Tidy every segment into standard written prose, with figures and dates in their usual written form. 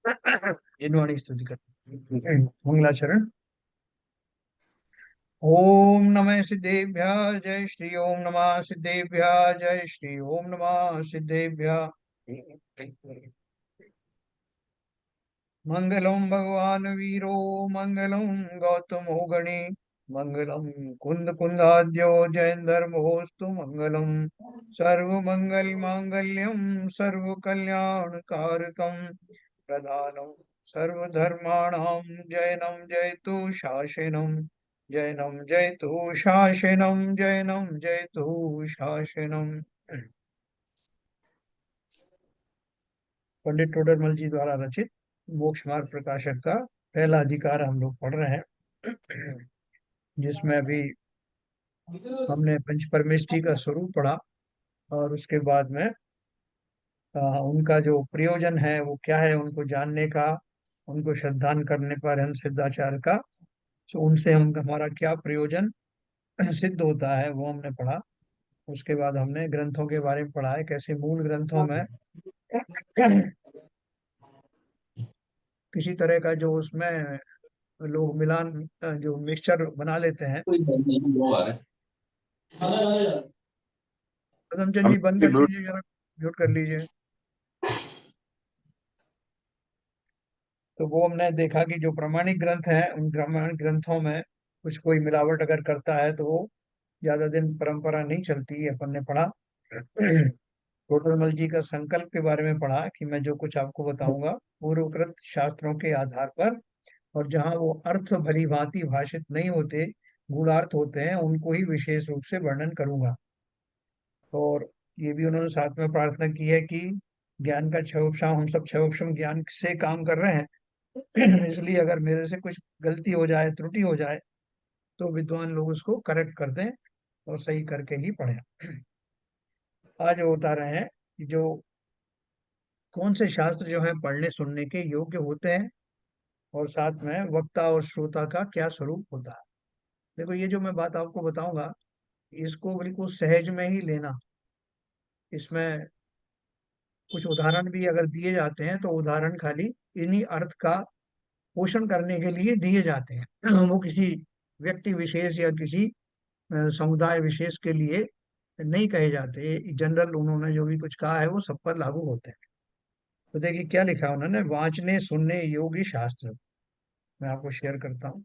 जिनवाणी स्तुति करते मंगलाचरण। ओम नमः सिद्धेभ्य जय श्री ओम नमः सिद्धेभ्य जय श्री ओम नमः सिद्धेभ्य। मंगलम भगवान वीरो मंगलम गौतमो गणे मंगलम कुंद कुंदाद्यो जयंधर्मोस्तु मंगलम सर्व मंगल मांगल्यम सर्व कल्याण कारकम प्रधानम सर्वधर्माणां जयनं जयतु शासनम जैनम जयतु शासनम जैनम जयतु शासनम। पंडित टोडरमल जी द्वारा रचित मोक्ष मार्ग प्रकाशक का पहला अधिकार हम लोग पढ़ रहे हैं, जिसमें अभी हमने पंच परमेष्टि का स्वरूप पढ़ा और उसके बाद में उनका जो प्रयोजन है वो क्या है, उनको जानने का, उनको श्रद्धान करने पर हम सिद्धाचार का, तो उनसे हम हमारा क्या प्रयोजन सिद्ध होता है वो हमने पढ़ा। उसके बाद हमने ग्रंथों के बारे में पढ़ा है, कैसे मूल ग्रंथों में किसी तरह का जो उसमें लोग मिलान जो मिक्सचर बना लेते हैं। पदमचंद जी बंद कर दीजिए जरा, म्यूट कर लीजिए। तो वो हमने देखा कि जो प्रमाणिक ग्रंथ हैं उन प्रमाणिक ग्रंथों में कुछ कोई मिलावट अगर करता है तो वो ज्यादा दिन परंपरा नहीं चलती है, अपन ने पढ़ा। टोटलमल जी का संकल्प के बारे में पढ़ा कि मैं जो कुछ आपको बताऊंगा पूर्वकृत शास्त्रों के आधार पर, और जहाँ वो अर्थ भली भांति भाषित नहीं होते, गूढ़ार्थ होते हैं, उनको ही विशेष रूप से वर्णन करूंगा। और ये भी उन्होंने साथ में प्रार्थना की है कि ज्ञान का क्षयोक्षम, हम सब क्षयोक्षम ज्ञान से काम कर रहे हैं इसलिए अगर मेरे से कुछ गलती हो जाए, त्रुटि हो जाए, तो विद्वान लोग उसको करेक्ट कर दें और सही करके ही पढ़ें। आज वो बता रहे हैं कि जो कौन से शास्त्र जो है पढ़ने सुनने के योग्य होते हैं, और साथ में वक्ता और श्रोता का क्या स्वरूप होता है। देखो, ये जो मैं बात आपको बताऊंगा, इसको बिल्कुल सहज में ही लेना। इसमें कुछ उदाहरण भी अगर दिए जाते हैं तो उदाहरण खाली इन्हीं अर्थ का पोषण करने के लिए दिए जाते हैं वो किसी व्यक्ति विशेष या किसी समुदाय विशेष के लिए नहीं कहे जाते। जनरल उन्होंने जो भी कुछ कहा है वो सब पर लागू होते हैं। तो देखिए क्या लिखा है उन्होंने, वांचने सुनने योग्य शास्त्र। मैं आपको शेयर करता हूँ।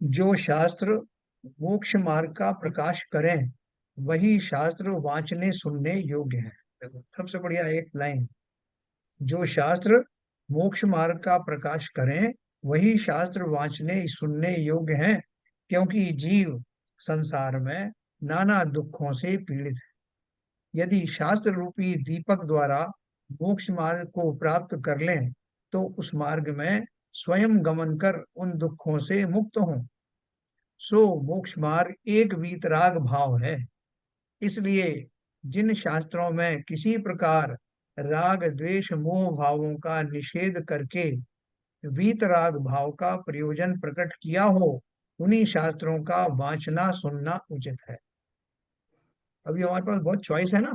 जो शास्त्र मोक्ष मार्ग का प्रकाश करें वही शास्त्र वांचने सुनने योग्य है। देखो सबसे बढ़िया एक लाइन, जो शास्त्र मोक्ष मार्ग का प्रकाश करें वही शास्त्र वांचने सुनने योग्य हैं, क्योंकि जीव संसार में नाना दुखों से पीड़ित है। यदि शास्त्र रूपी दीपक द्वारा मोक्ष मार्ग को प्राप्त कर लें तो उस मार्ग में स्वयं गमन कर उन दुखों से मुक्त हों। सो मोक्ष मार्ग एक वीतराग भाव है। इसलिए जिन शास्त्रों में किसी प्रकार राग द्वेष मोह भावों का निषेध करके वीतराग भाव का प्रयोजन प्रकट किया हो, उन्हीं शास्त्रों का वांचना सुनना उचित है। अभी हमारे पास बहुत चॉइस है ना।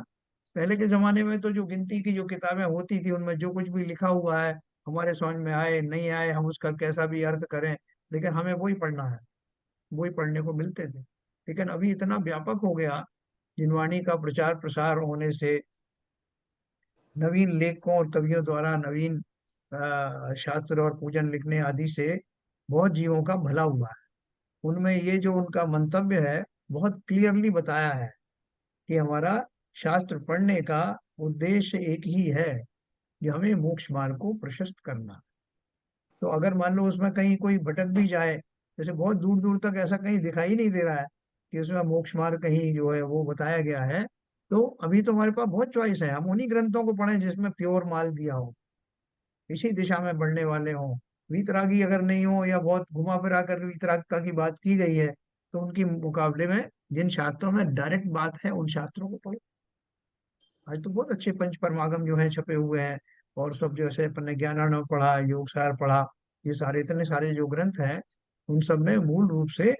पहले के जमाने में तो जो गिनती की जो किताबें होती थी उनमें जो कुछ भी लिखा हुआ है, हमारे समझ में आए नहीं आए, हम उसका कैसा भी अर्थ करें, लेकिन हमें वही पढ़ना है, वही पढ़ने को मिलते थे। लेकिन अभी इतना व्यापक हो गया, जिनवाणी का प्रचार प्रसार होने से, नवीन लेखकों और कवियों द्वारा नवीन शास्त्र और पूजन लिखने आदि से बहुत जीवों का भला हुआ है। उनमें ये जो उनका मंतव्य है बहुत क्लियरली बताया है कि हमारा शास्त्र पढ़ने का उद्देश्य एक ही है कि हमें मोक्ष मार्ग को प्रशस्त करना। तो अगर मान लो उसमें कहीं कोई भटक भी जाए, जैसे बहुत दूर दूर तक ऐसा कहीं दिखाई नहीं दे रहा है कि उसमें मोक्ष मार्ग कहीं जो है वो बताया गया है, तो अभी तो हमारे पास बहुत चॉइस है। हम उन्हीं ग्रंथों को पढ़ें जिसमें प्योर माल दिया हो, इसी दिशा में बढ़ने वाले हों। वीतरागी अगर नहीं हो या बहुत घुमा फिरा कर वीतरागता की बात की गई है, तो उनके मुकाबले में जिन शास्त्रों में डायरेक्ट बात है उन शास्त्रों को पढ़ो। आज तो बहुत अच्छे पंच परमागम जो है छपे हुए हैं, और सब जैसे अपन ने ज्ञानार्णव पढ़ा, योग सार पढ़ा, ये सारे इतने सारे जो ग्रंथ हैं उन सब में मूल रूप से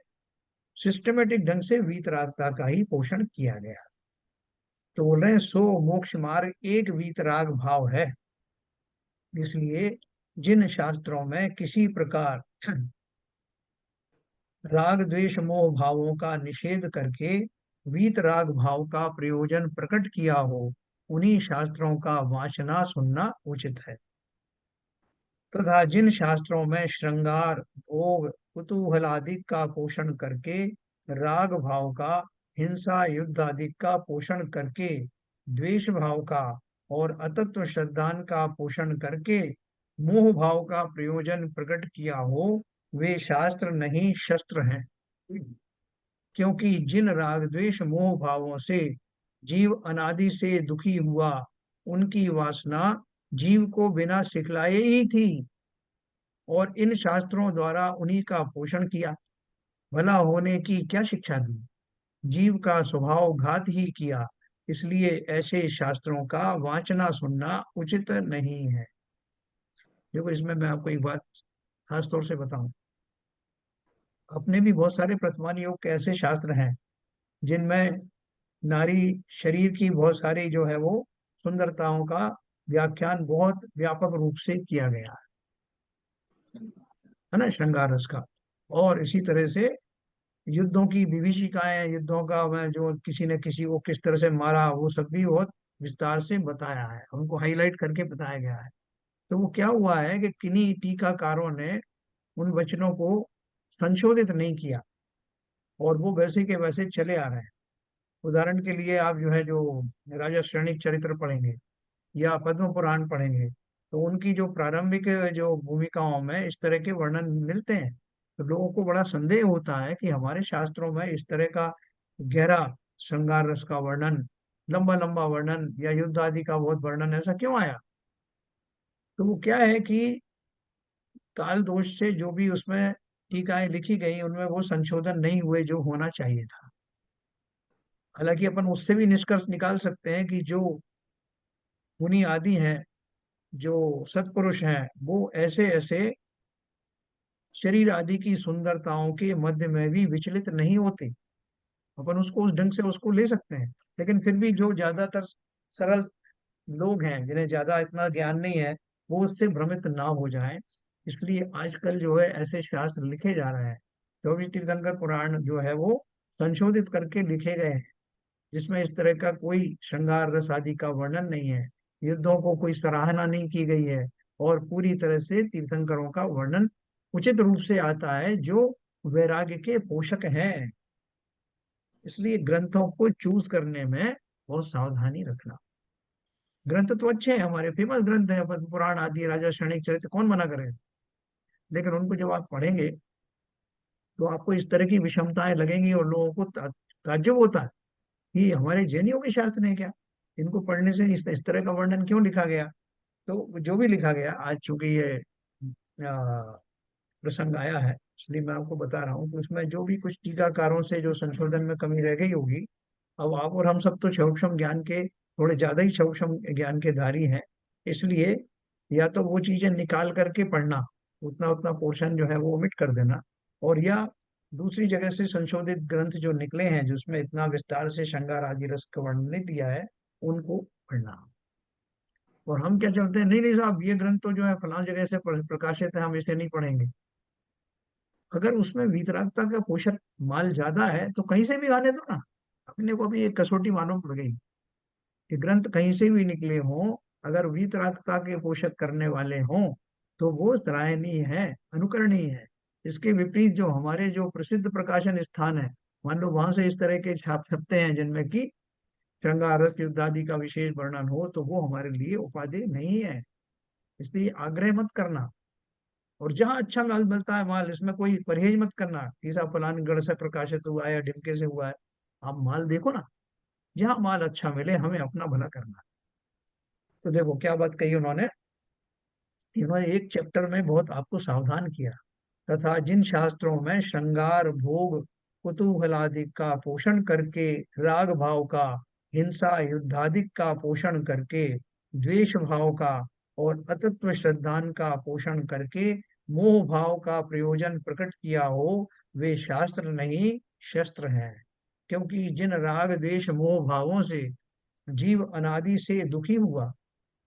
सिस्टमेटिक ढंग से वीतरागता का ही पोषण किया गया। तो बोल रहे हैं सो मोक्ष मार्ग एक वीतराग भाव है। इसलिए जिन शास्त्रों में किसी प्रकार राग द्वेष मोह भावों का निषेध करके वीतराग भाव का प्रयोजन प्रकट किया हो, उन्हीं शास्त्रों का वाचना सुनना उचित है। तथा जिन शास्त्रों में श्रृंगार भोग कुतूहल आदि का पोषण करके राग भाव का, हिंसा युद्ध आदि का पोषण करके द्वेष भाव का और अतत्व श्रद्धान का पोषण करके मोह भाव का प्रयोजन प्रकट किया हो, वे शास्त्र नहीं शस्त्र हैं। क्योंकि जिन राग द्वेष मोह भावों से जीव अनादि से दुखी हुआ, उनकी वासना जीव को बिना सिखलाए ही थी और इन शास्त्रों द्वारा उन्हीं का पोषण किया। भला होने की क्या शिक्षा दी, जीव का स्वभाव घात ही किया। इसलिए ऐसे शास्त्रों का वाचना सुनना उचित नहीं है। देखो, इसमें मैं आपको एक बात खास तौर से बताऊं, अपने भी बहुत सारे वर्तमान योग के ऐसे शास्त्र हैं जिनमें नारी शरीर की बहुत सारी जो है वो सुंदरताओं का व्याख्यान बहुत व्यापक रूप से किया गया है ना, श्रृंगार रस का। और इसी तरह से युद्धों की विभीषिकाएं, युद्धों का मैं जो किसी ने किसी को किस तरह से मारा, वो सब भी बहुत विस्तार से बताया है, उनको हाईलाइट करके बताया गया है। तो वो क्या हुआ है कि किन्हीं टीकाकारों ने उन वचनों को संशोधित नहीं किया और वो वैसे के वैसे चले आ रहे हैं। उदाहरण के लिए आप जो है जो राजा श्रेणिक चरित्र पढ़ेंगे या पद्म पुराण पढ़ेंगे, तो उनकी जो प्रारंभिक जो भूमिकाओं में इस तरह के वर्णन मिलते हैं, तो लोगों को बड़ा संदेह होता है कि हमारे शास्त्रों में इस तरह का गहरा श्रृंगार रस का वर्णन, लंबा लंबा वर्णन या युद्ध आदि का बहुत वर्णन ऐसा क्यों आया। तो वो क्या है कि काल दोष से जो भी उसमें टीकाएं लिखी गई उनमें वो संशोधन नहीं हुए जो होना चाहिए था। हालांकि अपन उससे भी निष्कर्ष निकाल सकते हैं कि जो मुनि आदि हैं, जो सत्पुरुष हैं, वो ऐसे ऐसे शरीर आदि की सुंदरताओं के मध्य में भी विचलित नहीं होते। अपन उसको उस ढंग से उसको ले सकते हैं। लेकिन फिर भी जो ज्यादातर सरल लोग हैं, जिन्हें ज्यादा इतना ज्ञान नहीं है, वो उससे भ्रमित ना हो जाएं, इसलिए आजकल जो है ऐसे शास्त्र लिखे जा रहे हैं। 24 तीर्थंकर पुराण जो है वो संशोधित करके लिखे गए हैं, जिसमें इस तरह का कोई श्रृंगार रस आदि का वर्णन नहीं है, युद्धों को कोई सराहना नहीं की गई है, और पूरी तरह से तीर्थंकरों का वर्णन उचित रूप से आता है जो वैराग्य के पोषक हैं। इसलिए ग्रंथों को चूज करने में बहुत सावधानी रखना। ग्रंथ तो अच्छे हैं, हमारे फेमस ग्रंथ हैं, पद्म पुराण आदि, राजा श्रेणिक चरित्र, कौन मना करे। लेकिन उनको जब आप पढ़ेंगे तो आपको इस तरह की विषमताएं लगेंगी और लोगों को ताज्जुब होता है कि हमारे जैनियों के शास्त्र हैं क्या, इनको पढ़ने से इस तरह का वर्णन क्यों लिखा गया। तो जो भी लिखा गया, आज चूंकि ये प्रसंग आया है इसलिए मैं आपको बता रहा हूँ कि उसमें जो भी कुछ टीकाकारों से जो संशोधन में कमी रह गई होगी, अब आप और हम सब तो सूक्ष्म ज्ञान के, थोड़े ज्यादा ही सूक्ष्म ज्ञान के धारी हैं, इसलिए या तो वो चीजें निकाल करके पढ़ना, उतना उतना पोर्शन जो है वो ओमिट कर देना, और या दूसरी जगह से संशोधित ग्रंथ जो निकले हैं जिसमें इतना विस्तार से श्रृंगार आदि रस का वर्णन नहीं दिया है, उनको पढ़ना। और हम क्या चलते हैं, नहीं नहीं साहब, ये ग्रंथ तो जो है फलां जगह से प्रकाशित है, हम इसे नहीं पढ़ेंगे। अगर उसमें वीतरागता का पोषक माल ज्यादा है तो कहीं से भी आने दो ना। अपने को भी एक कसौटी मालूम पड़ गई कि ग्रंथ कहीं से भी निकले हों, अगर वीतरागता के पोषक करने वाले हों तो वो सराहनीय है, अनुकरणीय है। इसके विपरीत जो हमारे जो प्रसिद्ध प्रकाशन स्थान है, मान लो वहां से इस तरह के छपते हैं जिनमें कि श्रृंगार रस युद्ध आदि का विशेष वर्णन हो, तो वो हमारे लिए उपादेय नहीं है। इसलिए आग्रह मत करना। और जहाँ अच्छा माल मिलता है माल, इसमें कोई परहेज मत करना कि साहब फलान गढ़ से प्रकाशित हुआ है या ढिमके से हुआ है। आप माल देखो ना, जहाँ माल अच्छा मिले, हमें अपना भला करना। तो देखो क्या बात कही उन्होंने, इन्होंने एक चैप्टर में बहुत आपको सावधान किया। तथा जिन शास्त्रों में श्रृंगार भोग कुतूहलादि का पोषण करके राग भाव का, हिंसा युद्धादि का पोषण करके द्वेष भाव का और अतत्व श्रद्धान का पोषण करके मोह भाव का प्रयोजन प्रकट किया हो, वे शास्त्र नहीं शस्त्र हैं। क्योंकि जिन राग द्वेष मोह भावों से जीव अनादि से दुखी हुआ,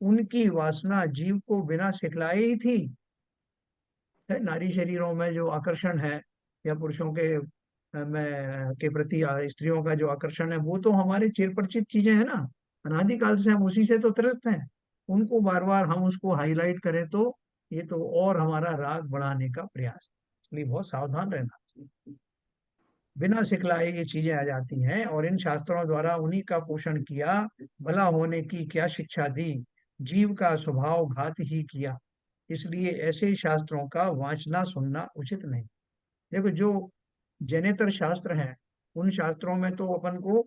उनकी वासना जीव को बिना सिखलाए ही थी। नारी शरीरों में जो आकर्षण है, या पुरुषों के में के प्रति स्त्रियों का जो आकर्षण है, वो तो हमारे चिरपरिचित चीजें हैं ना। अनादिकाल से हम उसी से तो त्रस्त हैं। उनको बार बार हम उसको हाईलाइट करें तो ये तो और हमारा राग बढ़ाने का प्रयास है। इसलिए बहुत सावधान रहना। बिना सिखलाए ये चीजें आ जाती हैं, और इन शास्त्रों द्वारा उन्हीं का पोषण किया। भला होने की क्या शिक्षा दी, जीव का स्वभाव घात ही किया। इसलिए ऐसे शास्त्रों का वांचना सुनना उचित नहीं। देखो, जो जैनेतर शास्त्र हैं, उन शास्त्रों में तो अपन को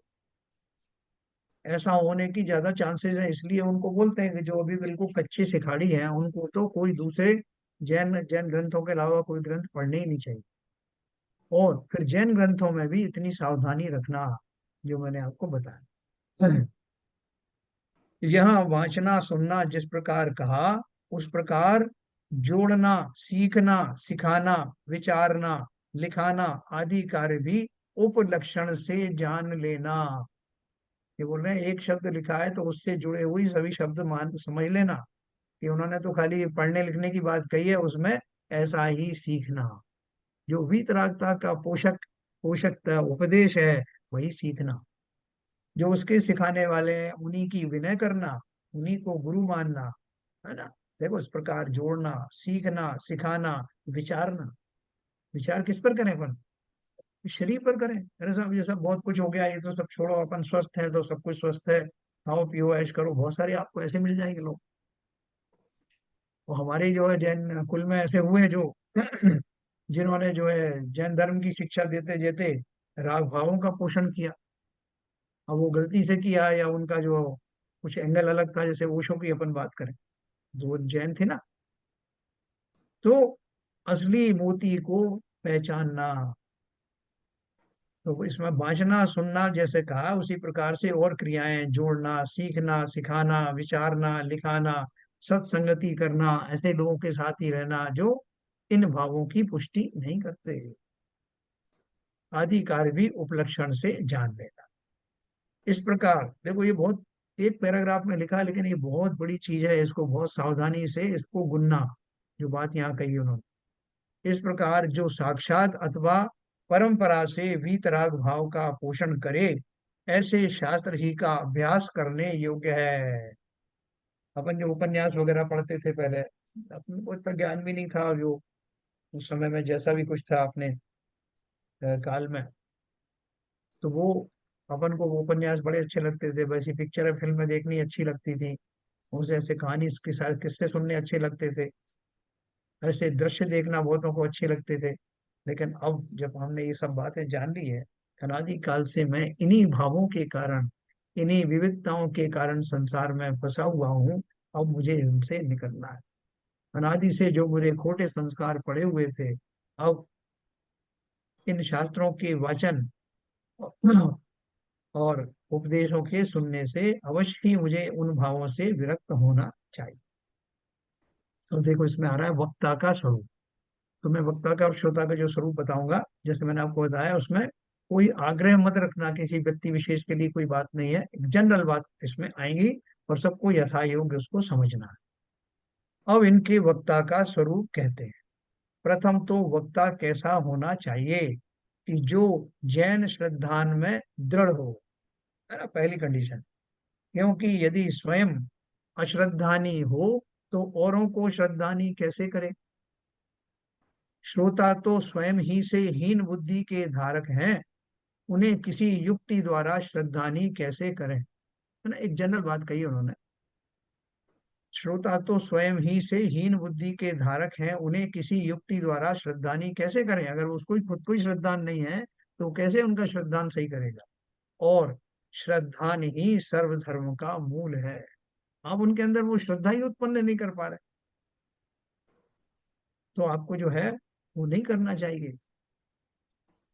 ऐसा होने की ज्यादा चांसेस है, इसलिए उनको बोलते हैं कि जो अभी बिल्कुल कच्चे सिखाड़ी हैं, उनको तो कोई दूसरे जैन जैन ग्रंथों के अलावा कोई ग्रंथ पढ़ने ही नहीं चाहिए। और फिर जैन ग्रंथों में भी इतनी सावधानी रखना, जो मैंने आपको बताया। यहाँ वांचना सुनना जिस प्रकार कहा, उस प्रकार जोड़ना, सीखना, सिखाना, विचारना, लिखाना आदि कार्य भी उपलक्षण से जान लेना। ये बोल रहे हैं, एक शब्द लिखा है तो उससे जुड़े हुए सभी शब्द मान समझ लेना कि उन्होंने तो खाली पढ़ने लिखने की बात कही है, उसमें ऐसा ही सीखना। जो वीतरागता का पोषक पोषक उपदेश है, वही सीखना। जो उसके सिखाने वाले हैं, उन्हीं की विनय करना, उन्हीं को गुरु मानना, है ना। देखो, इस प्रकार जोड़ना, सीखना, सिखाना, विचारना। विचार किस पर करें अपन? शरीर पर करें। अरे साहब, ये सब बहुत कुछ हो गया, ये तो सब छोड़ो, अपन स्वस्थ है तो सब कुछ स्वस्थ है, खाओ पियो ऐश करो, बहुत सारे आपको ऐसे मिल जाएंगे लोग। और हमारे जो है जैन कुल में ऐसे हुए हैं जो जिन्होंने जो है जैन धर्म की शिक्षा देते देते राग भावों का पोषण किया। अब वो गलती से किया, या उनका जो कुछ एंगल अलग था, जैसे ओशो की अपन बात करें, जो वो जैन थे ना। तो असली मोती को पहचानना। तो इसमें बांचना सुनना जैसे कहा, उसी प्रकार से और क्रियाएं, जोड़ना, सीखना, सिखाना, विचारना, लिखाना, सत्संगति करना, ऐसे लोगों के साथ ही रहना जो इन भावों की पुष्टि नहीं करते, आदि कार्य भी उपलक्षण से जान लेना। इस प्रकार देखो, ये बहुत एक पैराग्राफ में लिखा है, लेकिन ये बहुत बड़ी चीज है, इसको बहुत सावधानी से इसको गुनना, जो बात यहाँ कही उन्होंने। इस प्रकार जो साक्षात अथवा परंपरा से वीतराग भाव का पोषण करे, ऐसे शास्त्र ही का अभ्यास करने योग्य है। अपन जो उपन्यास वगैरह पढ़ते थे पहले, अपन को इतना ज्ञान भी नहीं था, जो उस समय में जैसा भी कुछ था अपने काल में, तो वो अपन को वो उपन्यास बड़े अच्छे लगते थे। वैसी पिक्चर फिल्में देखनी अच्छी लगती थी, उनसे ऐसे कहानी के साथ किस्से सुनने अच्छे लगते थे, ऐसे दृश्य देखना बहुतों को अच्छे लगते थे। लेकिन अब जब हमने ये सब बातें जान ली है, अनादि काल से मैं इन्हीं भावों के कारण, इन्हीं विविधताओं के कारण संसार में फंसा हुआ हूँ। अब मुझे इनसे निकलना है। अनादि से जो मेरे खोटे संस्कार पड़े हुए थे, अब इन शास्त्रों के वाचन और उपदेशों के सुनने से अवश्य ही मुझे उन भावों से विरक्त होना चाहिए। तो देखो, इसमें आ रहा है वक्ता का स्वरूप। तो मैं वक्ता का और श्रोता का जो स्वरूप बताऊंगा, जैसे मैंने आपको बताया, उसमें कोई आग्रह मत रखना, किसी व्यक्ति विशेष के लिए कोई बात नहीं है, जनरल बात इसमें आएंगी, और सबको यथा योग्य उसको समझना है। अब इनके वक्ता का स्वरूप कहते हैं। प्रथम तो वक्ता कैसा होना चाहिए, कि जो जैन श्रद्धान में दृढ़ हो, है ना, पहली कंडीशन। क्योंकि यदि स्वयं अश्रद्धानी हो, तो औरों को श्रद्धानी कैसे करे। श्रोता तो स्वयं ही से हीन बुद्धि के धारक हैं, उन्हें किसी युक्ति द्वारा श्रद्धानी कैसे करें। है ना, एक जनरल बात कही उन्होंने। श्रोता तो स्वयं ही से हीन बुद्धि के धारक हैं, उन्हें किसी युक्ति द्वारा श्रद्धानी कैसे करें। अगर उसको खुद को ही श्रद्धान नहीं है, तो कैसे उनका श्रद्धान सही करेगा। और श्रद्धान ही सर्वधर्म का मूल है। आप उनके अंदर वो श्रद्धा ही उत्पन्न नहीं कर पा रहे, तो आपको जो है वो नहीं करना चाहिए।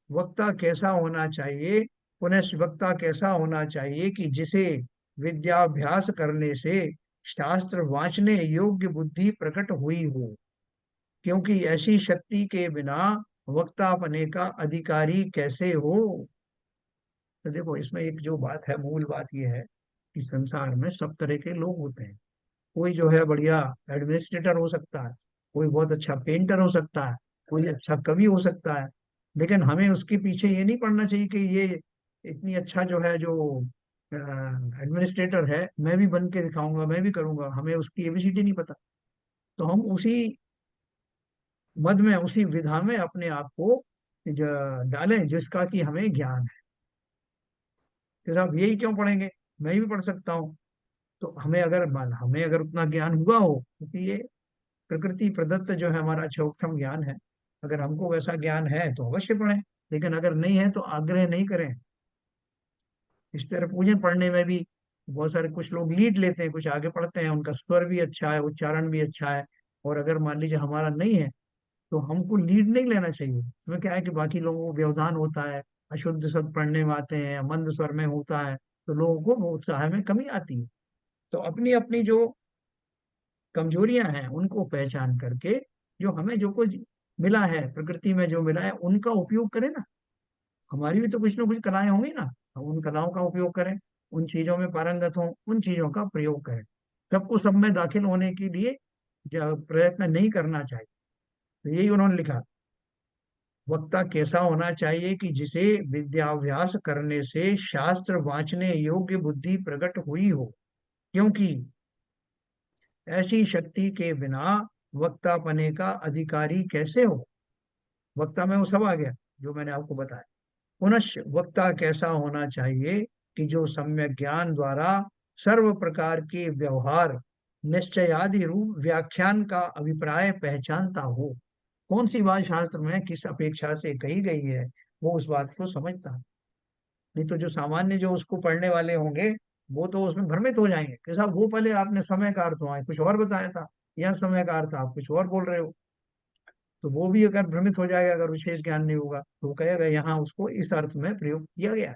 वक्ता कैसा होना चाहिए, पुनः वक्ता कैसा होना चाहिए, कि जिसे विद्याभ्यास करने से शास्त्र वांचने योग्य बुद्धि प्रकट हुई हो। क्योंकि ऐसी शक्ति के बिना वक्ता बने का अधिकारी कैसे हो। तो देखो, इसमें एक जो बात है, मूल बात यह है कि संसार में सब तरह के लोग होते हैं। कोई जो है बढ़िया एडमिनिस्ट्रेटर हो सकता है, कोई बहुत अच्छा पेंटर हो सकता है, कोई अच्छा कवि हो सकता है। लेकिन हमें उसके पीछे ये नहीं पड़ना चाहिए कि ये इतनी अच्छा जो है, जो एडमिनिस्ट्रेटर है, मैं भी बन के दिखाऊंगा, मैं भी करूंगा। हमें उसकी एबीसीडी नहीं पता, तो हम उसी मद में, उसी विधा में अपने आप को डालें जिसका कि हमें ज्ञान है। कि साहब यही क्यों पढ़ेंगे, मैं भी पढ़ सकता हूँ। तो हमें अगर उतना ज्ञान हुआ हो, क्योंकि ये प्रकृति प्रदत्त जो है हमारा सूक्ष्म ज्ञान है, अगर हमको वैसा ज्ञान है तो अवश्य पढ़ें। लेकिन अगर नहीं है तो आग्रह नहीं करें। इस तरह पूजन पढ़ने में भी बहुत सारे कुछ लोग लीड लेते हैं, कुछ आगे पढ़ते हैं, उनका स्वर भी अच्छा है, उच्चारण भी अच्छा है। और अगर मान लीजिए हमारा नहीं है, तो हमको लीड नहीं लेना चाहिए। उसमें क्या है कि बाकी लोगों को व्यवधान होता है, अशुद्ध शब्द पढ़ने में आते हैं, मंद स्वर में होता है, तो लोगों को वो उत्साह में कमी आती है। तो अपनी अपनी जो कमजोरियां हैं उनको पहचान करके, जो हमें जो कुछ मिला है प्रकृति में, जो मिला है उनका उपयोग करें ना। हमारी भी तो कुछ ना कुछ कलाएं होंगी ना, हम उन कलाओं का उपयोग करें। उन चीजों में पारंगत हों, उन चीजों का प्रयोग करें। सबको सब में दाखिल होने के लिए प्रयत्न नहीं करना चाहिए। तो यही उन्होंने लिखा, वक्ता कैसा होना चाहिए कि जिसे विद्याभ्यास करने से शास्त्र वांचने योग्य बुद्धि प्रकट हुई हो, क्योंकि ऐसी शक्ति के बिना वक्ता बने का अधिकारी कैसे हो। वक्ता में वो सब आ गया जो मैंने आपको बताया। पुनश्च वक्ता कैसा होना चाहिए कि जो सम्यक ज्ञान द्वारा सर्व प्रकार के व्यवहार निश्चयादि रूप व्याख्यान का अभिप्राय पहचानता हो। कौन सी बात शास्त्र में किस अपेक्षा से कही गई है, वो उस बात को समझता है। नहीं तो जो सामान्य जो उसको पढ़ने वाले होंगे, वो तो उसमें भ्रमित हो जाएंगे कि साहब वो पहले आपने समय का अर्थ वहां कुछ और बताया था, यह समय का अर्थ आप कुछ और बोल रहे हो। तो वो भी अगर भ्रमित हो जाएगा, अगर विशेष ज्ञान नहीं होगा, तो वो कहेगा यहाँ उसको इस अर्थ में प्रयोग किया गया है।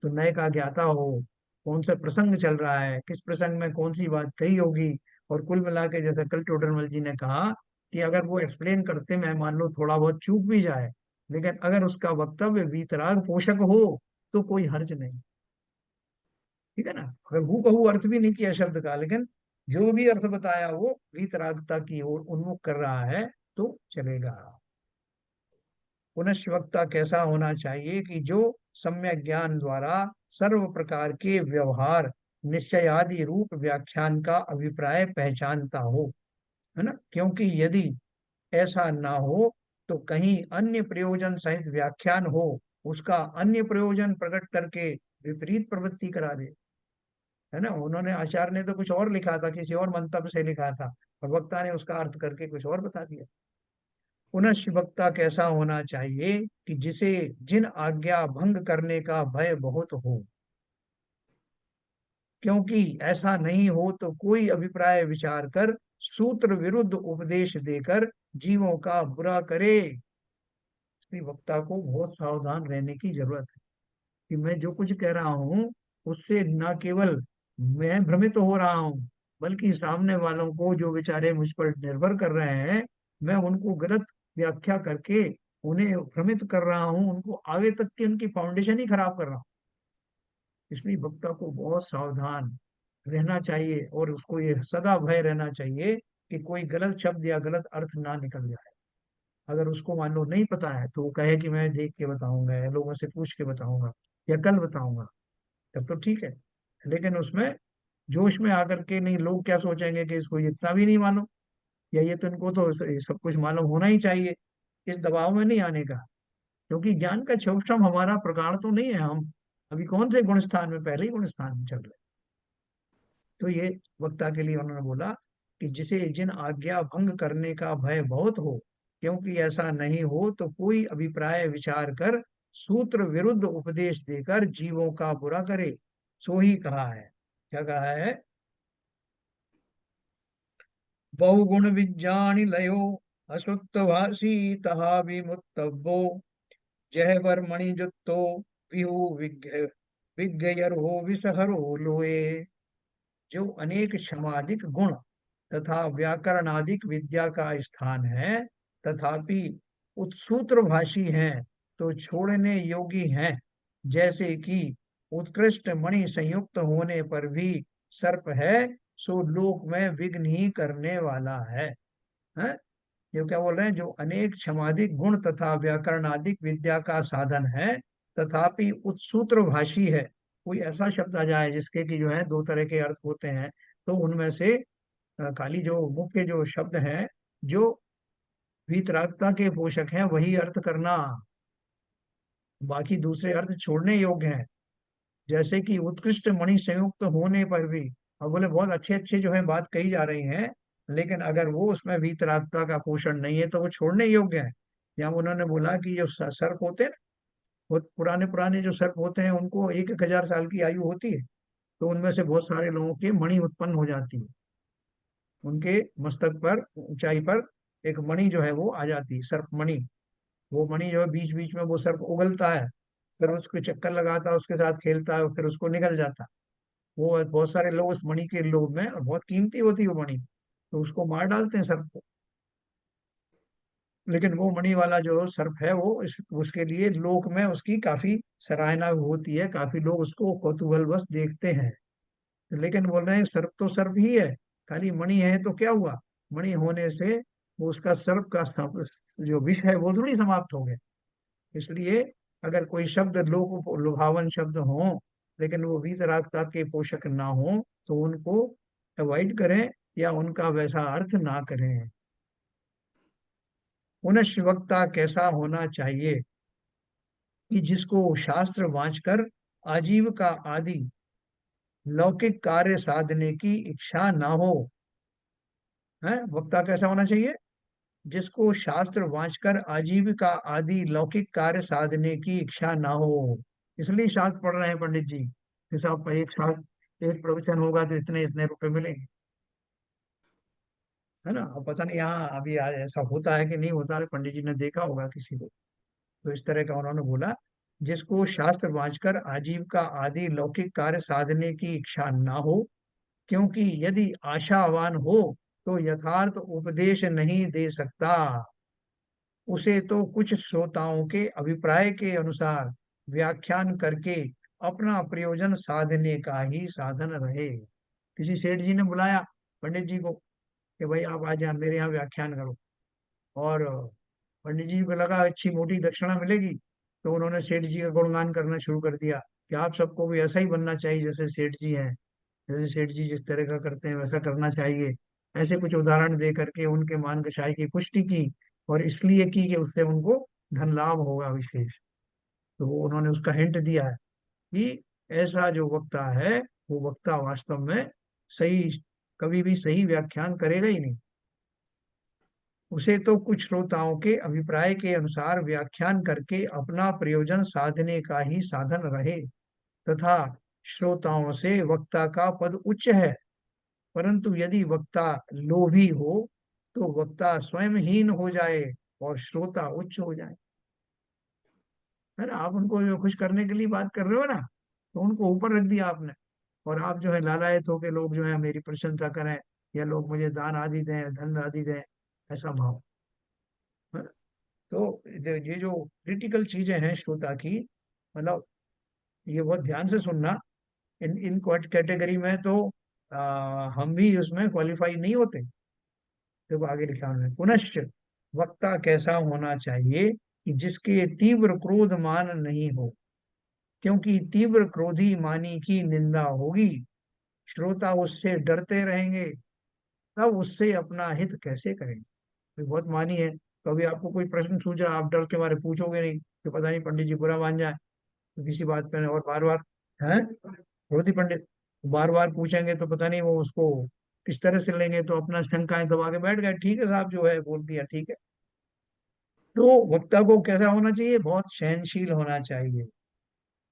तो नए का ज्ञाता हो, कौन सा प्रसंग चल रहा है, किस प्रसंग में कौन सी बात कही होगी। और कुल मिला के जैसा कल टोडरमल जी ने कहा कि अगर वो एक्सप्लेन करते में मान लो थोड़ा बहुत चूक भी जाए, लेकिन अगर उसका वक्तव्य वीतराग पोषक हो तो कोई हर्ज नहीं। ठीक है ना। अगर हु बहू अर्थ भी नहीं किया शब्द का, लेकिन जो भी अर्थ बताया वो वीतरागता की ओर उन्मुख कर रहा है, तो चलेगा। पुनश्च वक्ता कैसा होना चाहिए कि जो सम्यक ज्ञान द्वारा सर्व प्रकार के व्यवहार निश्चयादि रूप व्याख्यान का अभिप्राय पहचानता हो, है ना। क्योंकि यदि ऐसा ना हो तो कहीं अन्य प्रयोजन सहित व्याख्यान हो, उसका अन्य प्रयोजन प्रकट करके विपरीत प्रवृत्ति करा दे। है ना, उन्होंने आचार्य ने तो कुछ और लिखा था, किसी और मंतव्य से लिखा था, और वक्ता ने उसका अर्थ करके कुछ और बता दिया। पुनश्च वक्ता कैसा होना चाहिए कि जिसे जिन आज्ञा भंग करने का भय बहुत हो, क्योंकि ऐसा नहीं हो तो कोई अभिप्राय विचार कर सूत्र विरुद्ध उपदेश देकर जीवों का बुरा करे। इसलिए वक्ता को बहुत सावधान रहने की जरूरत है कि मैं जो कुछ कह रहा हूँ उससे न केवल मैं भ्रमित हो रहा हूँ, बल्कि सामने वालों को जो बेचारे मुझ पर निर्भर कर रहे हैं, मैं उनको गलत व्याख्या करके उन्हें भ्रमित कर रहा हूँ, उनको आगे तक की उनकी फाउंडेशन ही खराब कर रहा हूँ। इसलिए वक्ता को बहुत सावधान रहना चाहिए, और उसको ये सदा भय रहना चाहिए कि कोई गलत शब्द या गलत अर्थ ना निकल जाए। अगर उसको मान लो नहीं पता है तो वो कहे कि मैं देख के बताऊंगा, या लोगों से पूछ के बताऊंगा, या कल बताऊंगा, तब तो ठीक है। लेकिन उसमें जोश में आकर के नहीं, लोग क्या सोचेंगे कि इसको इतना भी नहीं मालूम, या ये तो इनको तो सब कुछ मालूम होना ही चाहिए। इस दबाव में नहीं आने का, क्योंकि ज्ञान का सूक्ष्म हमारा प्रकार तो नहीं है। हम अभी कौन से गुण स्थान में, पहले ही गुण स्थान में चल रहे। तो ये वक्ता के लिए उन्होंने बोला कि जिसे जिन आज्ञा भंग करने का भय बहुत हो, क्योंकि ऐसा नहीं हो तो कोई अभिप्राय विचार कर सूत्र विरुद्ध उपदेश देकर जीवों का बुरा करे। सो ही कहा है। क्या कहा है? बहुगुण विज्ञानी लयो असुत्तवासी तहा विमुत्तव्यो जह वर मणिजुत्तो विहु विज्ञ विसहरो लोए। जो अनेक समाधिक गुण तथा व्याकरणादिक विद्या का स्थान है, तथापि उत्सूत्र भाषी हैं तो छोड़ने योगी हैं, जैसे कि उत्कृष्ट मणि संयुक्त होने पर भी सर्प है, सो लोक में विघ्न ही करने वाला है? ये क्या बोल रहे हैं, जो अनेक क्षमादिक गुण तथा व्याकरणादिक विद्या का साधन है, तथापि उत्सूत्र भाषी है। कोई ऐसा शब्द आ जाए जिसके कि जो है दो तरह के अर्थ होते हैं, तो उनमें से खाली जो मुख्य जो शब्द हैं, जो वीतरागता के पोषक हैं, वही अर्थ करना, बाकी दूसरे अर्थ छोड़ने योग्य हैं। जैसे कि उत्कृष्ट मणि संयुक्त होने पर भी, अब बोले बहुत अच्छे अच्छे जो है बात कही जा रही है, लेकिन अगर वो उसमें वीतरागता का पोषण नहीं है तो वो छोड़ने योग्य है। या उन्होंने बोला कि जो सर्प होते हैं ना, बहुत पुराने पुराने जो सर्प होते हैं, उनको 1,000 साल की आयु होती है, तो उनमें से बहुत सारे लोगों के मणि उत्पन्न हो जाती है। उनके मस्तक पर ऊंचाई पर एक मणि जो है वो आ जाती है, सर्प मणि। वो मणि जो है बीच बीच में वो सर्प उगलता है, फिर उसको चक्कर लगाता है, उसके साथ खेलता है, फिर उसको निकल जाता है। वो बहुत सारे लोग उस मणि के लोभ में, और बहुत कीमती होती है वो मणि, तो उसको मार डालते हैं सर्प को। लेकिन वो मणि वाला जो सर्प है वो उसके लिए लोक में उसकी काफी सराहना होती है, काफी लोग उसको कौतूहलवश देखते हैं। लेकिन बोल रहे हैं सर्प तो सर्प ही है, खाली मणि है तो क्या हुआ, मणि होने से वो उसका सर्प का जो विष है वो थोड़ी समाप्त हो गया। इसलिए अगर कोई शब्द लोक लुभावन शब्द हो, लेकिन वो वीतरागता के पोषक ना हो, तो उनको अवॉइड करें या उनका वैसा अर्थ ना करें। पुनश्च वक्ता कैसा होना चाहिए कि जिसको शास्त्र वांचकर आजीविका आदि लौकिक कार्य साधने की इच्छा ना हो। है, वक्ता कैसा होना चाहिए, जिसको शास्त्र वांचकर आजीविका आदि लौकिक कार्य साधने की इच्छा ना हो। इसलिए शास्त्र पढ़ रहे हैं पंडित जी, हिसाब पर एक शास्त्र एक प्रवचन होगा तो इतने इतने रुपए मिलेंगे। है ना, अब पता नहीं यहाँ अभी ऐसा होता है कि नहीं होता है, पंडित जी ने देखा होगा किसी को। तो इस तरह का उन्होंने बोला, जिसको शास्त्र वांचकर आजीविका आदि लौकिक कार्य साधने की इच्छा ना हो, क्योंकि यदि आशावान हो तो यथार्थ उपदेश नहीं दे सकता। उसे तो कुछ श्रोताओं के अभिप्राय के अनुसार व्याख्यान करके अपना प्रयोजन साधने का ही साधन रहे। किसी सेठ जी ने बुलाया पंडित जी को कि भाई आप आज यहाँ मेरे यहाँ व्याख्यान करो, और पंडित जी को लगा अच्छी मोटी दक्षिणा मिलेगी, तो उन्होंने सेठ जी का गुणगान करना शुरू कर दिया कि आप सबको भी ऐसा ही बनना चाहिए जैसे सेठ जी हैं, जैसे सेठ जी जिस तरह का करते हैं वैसा करना चाहिए। ऐसे कुछ उदाहरण दे करके उनके मान कषाय की पुष्टि की, और इसलिए की कि उससे उनको धन लाभ होगा विशेष। तो वो उन्होंने उसका हिंट दिया है कि ऐसा जो वक्ता है, वो वक्ता वास्तव में सही, कभी भी सही व्याख्यान करेगा ही नहीं। उसे तो कुछ श्रोताओं के अभिप्राय के अनुसार व्याख्यान करके अपना प्रयोजन साधने का ही साधन रहे, तथा श्रोताओं से वक्ता का पद उच्च है। परंतु यदि वक्ता लोभी हो तो वक्ता स्वयं हीन हो जाए और श्रोता उच्च हो जाए। है ना, आप उनको जो खुश करने के लिए बात कर रहे हो ना, तो उनको ऊपर रख दिया आपने, और आप जो है लालायत हो के लोग जो है मेरी प्रशंसा करें, या लोग मुझे दान आदि दें, धन आदि दें, ऐसा भाव। है ना? तो ये जो क्रिटिकल चीजें हैं श्रोता की, मतलब ये बहुत ध्यान से सुनना। इन इन कैटेगरी में तो हम भी उसमें क्वालिफाई नहीं होते। देखो आगे लिखा उन्होंने, पुनश्च वक्ता कैसा होना चाहिए कि जिसके तीव्र क्रोध मान नहीं हो, क्योंकि तीव्र क्रोधी मानी की निंदा होगी, श्रोता उससे डरते रहेंगे, तब उससे अपना हित कैसे करेंगे। कोई बहुत मानी है, कभी आपको कोई प्रश्न सूझा, आप डर के मारे पूछोगे नहीं कि पता नहीं पंडित जी बुरा मान जाए, तो किसी बात पे, और बार बार है क्रोधी पंडित बार बार पूछेंगे तो पता नहीं वो उसको किस तरह से लेंगे, तो अपना शंकाएं दबा के बैठ गए, ठीक है साहब जो है बोल दिया ठीक है। तो वक्ता को कैसा होना चाहिए, बहुत सहनशील होना चाहिए।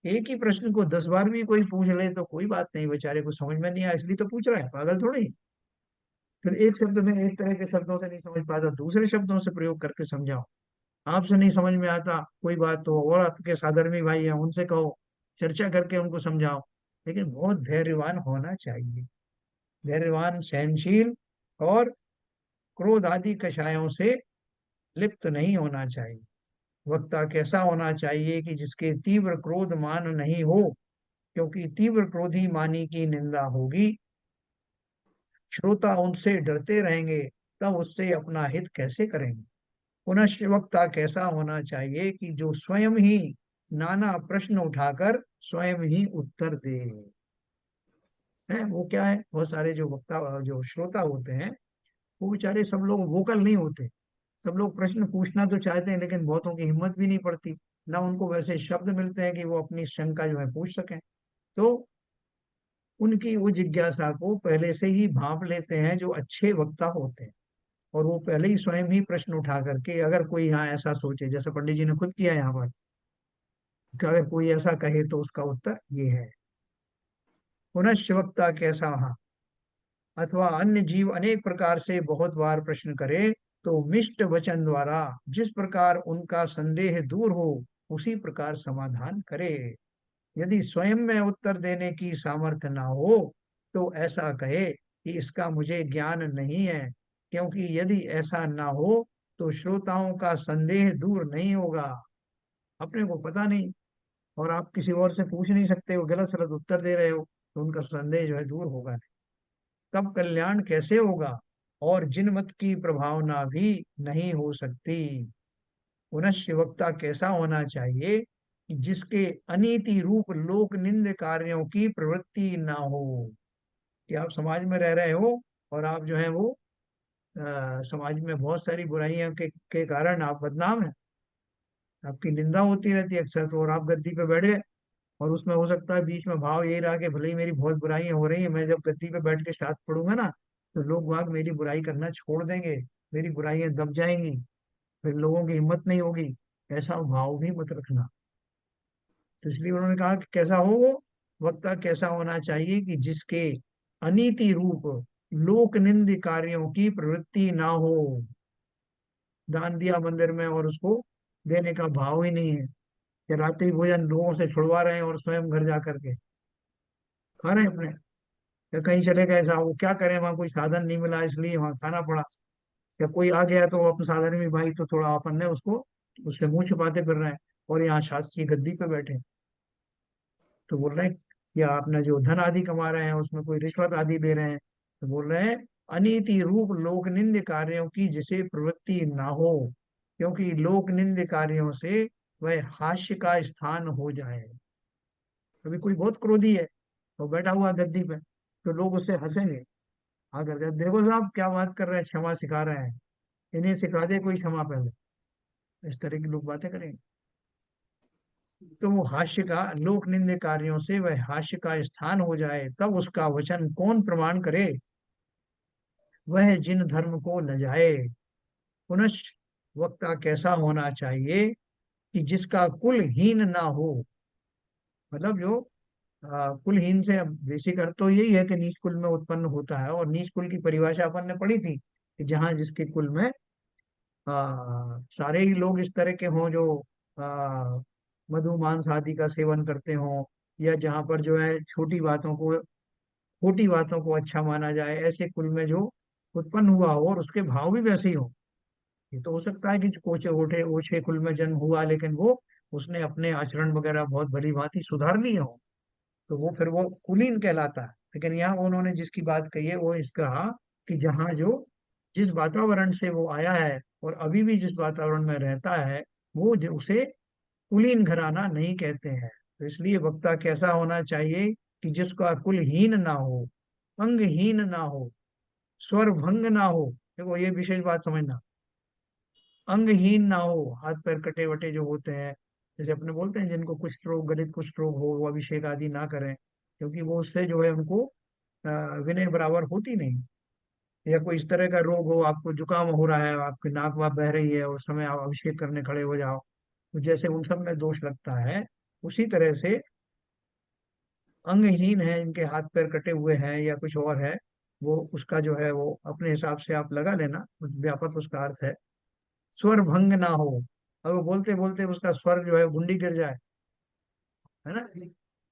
एक ही प्रश्न को 10 बार भी कोई पूछ ले तो कोई बात नहीं, बेचारे को समझ में नहीं आया इसलिए तो पूछ रहा है, पागल थोड़ी। फिर एक शब्द में एक तरह के शब्दों से नहीं समझ पाता, दूसरे शब्दों से प्रयोग करके समझाओ। आपसे नहीं समझ में आता कोई बात, तो और आपके साधर्मी भाई हैं उनसे कहो, चर्चा करके उनको समझाओ। लेकिन बहुत धैर्यवान होना चाहिए, धैर्यवान, सहनशील, और क्रोध आदि कषायों से लिप्त नहीं होना चाहिए। वक्ता कैसा होना चाहिए कि जिसके तीव्र क्रोध मान नहीं हो, क्योंकि तीव्र क्रोधी मानी की निंदा होगी। श्रोता उनसे डरते रहेंगे, तब उससे अपना हित कैसे करेंगे। पुनश्च वक्ता कैसा होना चाहिए कि जो स्वयं ही नाना प्रश्न उठाकर स्वयं ही उत्तर दे। है वो क्या है, बहुत सारे जो वक्ता जो श्रोता होते हैं वो बेचारे सब लोग वोकल नहीं होते। सब लोग प्रश्न पूछना तो चाहते हैं, लेकिन बहुतों की हिम्मत भी नहीं पड़ती, ना उनको वैसे शब्द मिलते हैं कि वो अपनी शंका जो है पूछ सकें। तो उनकी वो जिज्ञासा को पहले से ही भांप लेते हैं जो अच्छे वक्ता होते हैं, और वो पहले ही स्वयं ही प्रश्न उठा करके, अगर कोई यहाँ ऐसा सोचे, जैसे पंडित जी ने खुद किया यहाँ पर, कि अगर कोई ऐसा कहे तो उसका उत्तर ये है। पुनश्च वक्ता कैसा, हाँ, अथवा अन्य जीव अनेक प्रकार से बहुत बार प्रश्न करे, तो मिष्ट वचन द्वारा जिस प्रकार उनका संदेह दूर हो, उसी प्रकार समाधान करे। यदि स्वयं में उत्तर देने की सामर्थ्य ना हो, तो ऐसा कहे कि इसका मुझे ज्ञान नहीं है, क्योंकि यदि ऐसा ना हो तो श्रोताओं का संदेह दूर नहीं होगा। अपने को पता नहीं, और आप किसी और से पूछ नहीं सकते, वो गलत सलत उत्तर दे रहे हो, तो उनका संदेह जो है दूर होगा नहीं। तब कल्याण कैसे होगा, और जिनमत की प्रभावना भी नहीं हो सकती। पुनश्च वक्ता कैसा होना चाहिए कि जिसके अनीति रूप लोक निंद कार्यों की प्रवृत्ति ना हो। कि आप समाज में रह रहे हो, और आप जो है वो समाज में बहुत सारी बुराइयों के कारण आप बदनाम है, आपकी निंदा होती रहती है अक्सर, तो और आप गद्दी पे बैठ गए, और उसमें हो सकता है बीच में भाव यही रहा कि भले ही मेरी बहुत बुराइयां हो रही है, मैं जब गद्दी पे बैठ के शास्त्र पढ़ूंगा ना, तो लोग वाग मेरी बुराई करना छोड़ देंगे, मेरी बुराइयां दब जाएंगी, फिर लोगों की हिम्मत नहीं होगी। ऐसा भाव भी मत रखना। तो इसलिए उन्होंने कहा कि कैसा हो वो वक्ता, कैसा होना चाहिए कि जिसके अनीति रूप लोक निंद कार्यों की प्रवृत्ति ना हो। दान दिया मंदिर में और उसको देने का भाव ही नहीं है, कि रात्रि भोजन लोगों से छुड़वा रहे हैं और स्वयं घर जा करके खा रहे हैं अपने, या कहीं चले गए साहब, वो क्या करें, वहां कोई साधन नहीं मिला इसलिए वहां खाना पड़ा, या कोई आ गया तो वो अपने साधन में भाई, तो थोड़ा अपन ने उसको, उससे मुंह छिपाते फिर रहे हैं, और यहाँ शास्त्रीय गद्दी पे बैठे हैं। तो बोल रहे हैं कि आपने जो धन आदि कमा रहे हैं उसमें कोई रिश्वत आदि दे रहे हैं, तो बोल रहे हैं अनीति रूप लोक निंद कार्यों की जिसे प्रवृत्ति ना हो, क्योंकि लोक निंद कार्यों से वह हास्य का स्थान हो जाए। कभी कोई बहुत क्रोधी है, तो बैठा हुआ गद्दी पे, तो लोग उससे हंसेंगे आकर के, देखो साहब क्या बात कर रहे हैं, क्षमा सिखा रहे हैं, इन्हें सिखा दे कोई क्षमा पहले। इस तरह की लोग बातें करेंगे। तो वो हास्य का, लोक निंदे कार्यों से वह हास्य का स्थान हो जाए, तब उसका वचन कौन प्रमाण करे, वह जिन धर्म को न जाए। पुनश्च वक्ता कैसा होना चाहिए कि जिसका कुल हीन ना हो। मतलब जो कुलहीन से बेसिक अर्थ तो यही है कि नीच कुल में उत्पन्न होता है, और नीच कुल की परिभाषा अपन ने पढ़ी थी कि जहाँ जिसके कुल में सारे ही लोग इस तरह के हों जो आ, मधु मांस आदि का सेवन करते हों, या जहाँ पर जो है छोटी बातों को अच्छा माना जाए, ऐसे कुल में जो उत्पन्न हुआ हो और उसके भाव भी वैसे ही हो। ये तो हो सकता है कि कोचे ओठे ओछे कुल में जन्म हुआ, लेकिन वो उसने अपने आचरण वगैरह बहुत भली भांति सुधार लिए हो, तो वो फिर वो कुलीन कहलाता है। लेकिन यहाँ उन्होंने जिसकी बात कही है वो इसका, कि जहाँ जो जिस वातावरण से वो आया है और अभी भी जिस वातावरण में रहता है, वो उसे कुलीन घराना नहीं कहते हैं। तो इसलिए वक्ता कैसा होना चाहिए कि जिसका कुलहीन ना हो, अंगहीन ना हो, स्वर भंग ना हो। देखो ये विशेष बात समझना, अंगहीन ना हो, हाथ पैर कटे वटे जो होते हैं, जैसे अपने बोलते हैं जिनको कुष्ठ रोग, गलित कुष्ठ रोग हो, वो अभिषेक आदि ना करें, क्योंकि वो उससे जो है उनको विनय बराबर होती नहीं। या कोई इस तरह का रोग हो, आपको जुकाम हो रहा है, आपकी नाक वाक बह रही है, उस समय आप अभिषेक करने खड़े हो जाओ, तो जैसे उन सब में दोष लगता है, उसी तरह से अंगहीन है, इनके हाथ पैर कटे हुए हैं या कुछ और है, वो उसका जो है वो अपने हिसाब से आप लगा लेना, व्यापक उसका अर्थ है। स्वर भंग ना हो, और वो बोलते बोलते उसका स्वर जो है गुंडी गिर जाए, है ना,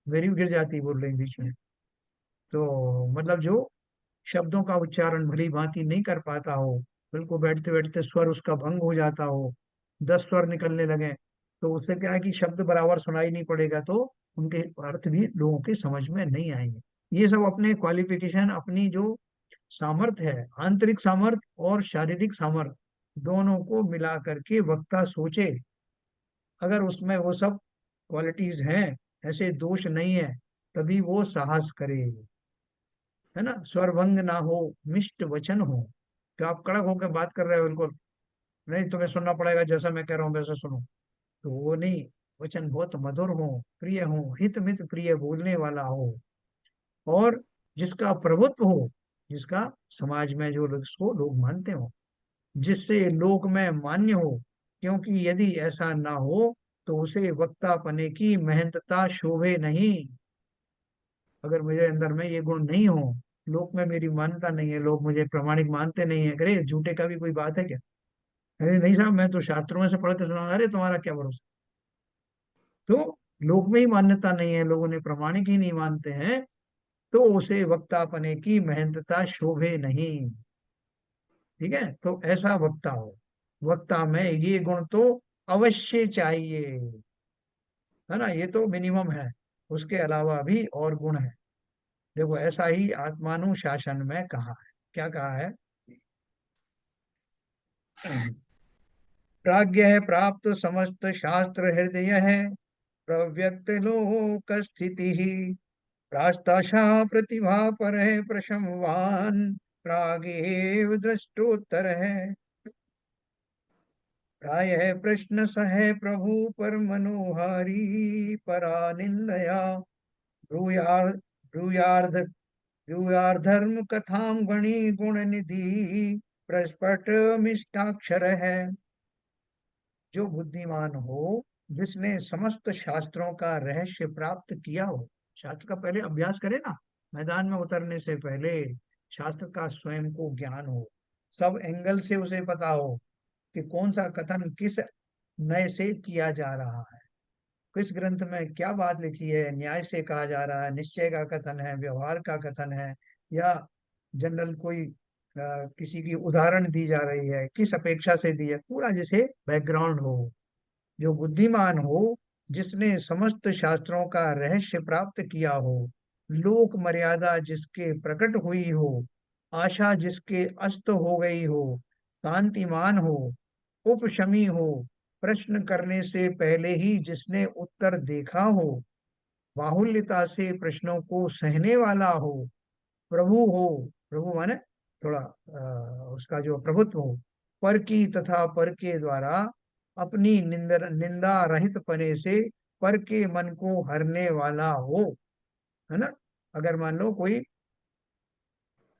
मेरी भी गिर जाती है बोल रही बीच में, तो मतलब जो शब्दों का उच्चारण भली भांति नहीं कर पाता हो, बिल्कुल बैठते बैठते स्वर उसका भंग हो जाता हो, 10 स्वर निकलने लगे, तो उससे क्या है कि शब्द बराबर सुनाई नहीं पड़ेगा, तो उनके अर्थ भी लोगों के समझ में नहीं आएंगे। ये सब अपने क्वालिफिकेशन, अपनी जो सामर्थ्य है, आंतरिक सामर्थ्य और शारीरिक सामर्थ्य, दोनों को मिला करके वक्ता सोचे, अगर उसमें वो सब क्वालिटीज हैं, ऐसे दोष नहीं है, तभी वो साहस करे, है ना। स्वरभंग ना हो, मिष्ट वचन हो, कि आप कड़क होकर बात कर रहे हो बिल्कुल, नहीं तुम्हें सुनना पड़ेगा, जैसा मैं कह रहा हूँ वैसा सुनो, तो वो नहीं। वचन बहुत मधुर हो, प्रिय हो, हित मित प्रिय बोलने वाला हो, और जिसका प्रभुत्व हो, जिसका समाज में जो उसको लोग मानते हो, जिससे लोक में मान्य हो। क्योंकि यदि ऐसा ना हो तो उसे वक्तापने की महंतता शोभे नहीं। अगर मेरे अंदर में ये गुण नहीं हो, लोक में मेरी मान्यता नहीं है, लोग मुझे प्रामाणिक मानते नहीं है, अरे झूठे का भी कोई बात है क्या? अरे नहीं साहब, मैं तो शास्त्रों में से पढ़ के सुना, अरे तुम्हारा क्या भरोसा। तो लोक में ही मान्यता नहीं है, लोगों ने प्रामाणिक ही नहीं मानते हैं, तो उसे वक्तापने की महंतता शोभे नहीं। ठीक है, तो ऐसा वक्ता हो, वक्ता में ये गुण तो अवश्य चाहिए, है ना, ये तो मिनिमम है। उसके अलावा भी और गुण है। देखो, ऐसा ही आत्मानुशासन में कहा है। क्या कहा है? प्राज्ञ है प्राप्त समस्त शास्त्र हृदय है, प्रव्यक्त लोक स्थिति ही, प्रास्ताशा प्रतिभा पर है प्रशमवान, प्रागेव दृष्टोत्तर है। प्राय है प्रश्न सह प्रभु पर मनोहारी, परानिंदया ब्रूयार ब्रूयार्ध ब्रूयार्धर्म कथाम गणी गुण निधि, प्रस्फुट मिष्टाक्षर है। जो बुद्धिमान हो, जिसने समस्त शास्त्रों का रहस्य प्राप्त किया हो, शास्त्र का पहले अभ्यास करे ना, मैदान में उतरने से पहले शास्त्र का स्वयं को ज्ञान हो, सब एंगल से उसे पता हो कि कौन सा कथन किस नय से किया जा रहा है, किस ग्रंथ में क्या बात लिखी है, न्याय से कहा जा रहा है, निश्चय का कथन है, व्यवहार का कथन है, या जनरल कोई किसी की उदाहरण दी जा रही है, किस अपेक्षा से दी है, पूरा जैसे बैकग्राउंड हो। जो बुद्धिमान हो, जिसने समस्त शास्त्रों का रहस्य प्राप्त किया हो, लोक मर्यादा जिसके प्रकट हुई हो, आशा जिसके अस्त हो गई हो, कांतिमान हो, उपशमी हो, प्रश्न करने से पहले ही जिसने उत्तर देखा हो, बाहुल्यता से प्रश्नों को सहने वाला हो, प्रभु हो, प्रभु माने थोड़ा उसका जो प्रभुत्व हो, पर की तथा पर के द्वारा अपनी निंदा रहित पने से पर के मन को हरने वाला हो, है ना। अगर मान लो कोई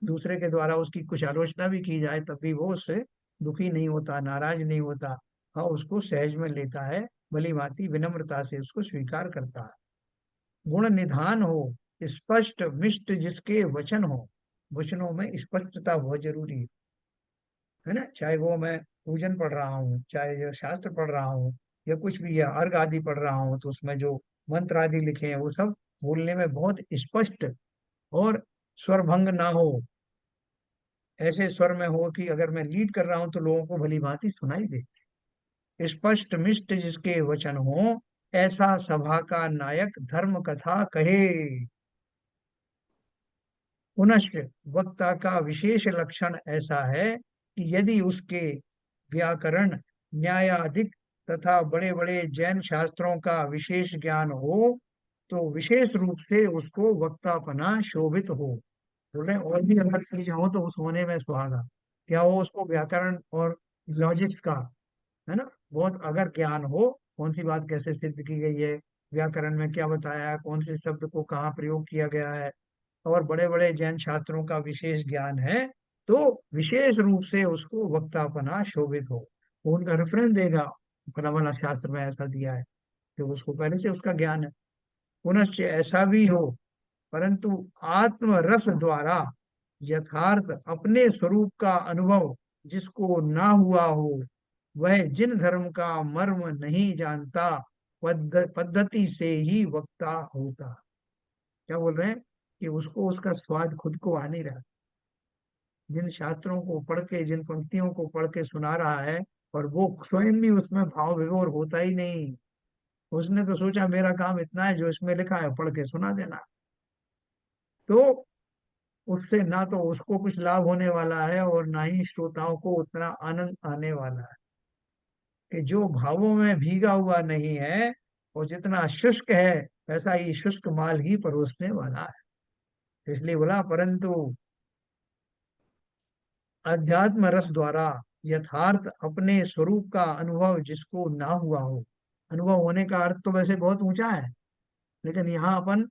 दूसरे के द्वारा उसकी कुछ आलोचना भी की जाए, तब भी वो उससे दुखी नहीं होता, नाराज नहीं होता, हाँ उसको सहज में लेता है, भली भांति विनम्रता से उसको स्वीकार करता है। गुण निधान हो, स्पष्ट मिष्ट जिसके वचन हो, वचनों में स्पष्टता बहुत जरूरी है ना। चाहे वो मैं पूजन पढ़ रहा हूँ, चाहे जो शास्त्र पढ़ रहा हूँ, या कुछ भी, या अर्घ आदि पढ़ रहा हूँ, तो उसमें जो मंत्र आदि लिखे हैं वो सब बोलने में बहुत स्पष्ट, और स्वर भंग ना हो, ऐसे स्वर में हो कि अगर मैं लीड कर रहा हूं तो लोगों को भली भांति सुनाई दे। स्पष्ट मिष्ट जिसके वचन हो, ऐसा सभा का नायक धर्म कथा कहे। पुनश्च वक्ता का विशेष लक्षण ऐसा है कि यदि उसके व्याकरण, न्यायाधिक तथा बड़े बड़े जैन शास्त्रों का विशेष ज्ञान हो, तो विशेष रूप से उसको वक्तापना शोभित हो। बोल रहे हैं, और भी अगर चीज हो तो उस होने में सुहागा। क्या हो? उसको व्याकरण और लॉजिक्स का, है ना, बहुत अगर ज्ञान हो, कौन सी बात कैसे सिद्ध की गई है, व्याकरण में क्या बताया है, कौन से शब्द को कहाँ प्रयोग किया गया है, और बड़े बड़े जैन शास्त्रों का विशेष ज्ञान है, तो विशेष रूप से उसको वक्तापना शोभित हो। वो उनका रेफरेंस देगा, फला वाला शास्त्र में ऐसा दिया है, कि उसको पहले से उसका ज्ञान है। पुनश्च ऐसा भी हो, परंतु आत्म रस द्वारा यथार्थ अपने स्वरूप का अनुभव जिसको ना हुआ हो, वह जिन धर्म का मर्म नहीं जानता, पद्धति से ही वक्ता होता। क्या बोल रहे हैं? कि उसको उसका स्वाद खुद को आ नहीं रहा, जिन शास्त्रों को पढ़ के, जिन पंक्तियों को पढ़ के सुना रहा है, और वो स्वयं भी उसमें भाव विभोर होता ही नहीं, उसने तो सोचा मेरा काम इतना है, जो इसमें लिखा है पढ़ के सुना देना। तो उससे ना तो उसको कुछ लाभ होने वाला है और ना ही श्रोताओं को उतना आनंद आने वाला है। कि जो भावों में भीगा हुआ नहीं है, और जितना शुष्क है वैसा ही शुष्क माल ही परोसने वाला है। इसलिए बोला, परंतु अध्यात्म रस द्वारा यथार्थ अपने स्वरूप का अनुभव जिसको ना हुआ हो। अनुभव होने का अर्थ तो वैसे बहुत ऊंचा है, लेकिन यहाँ अपन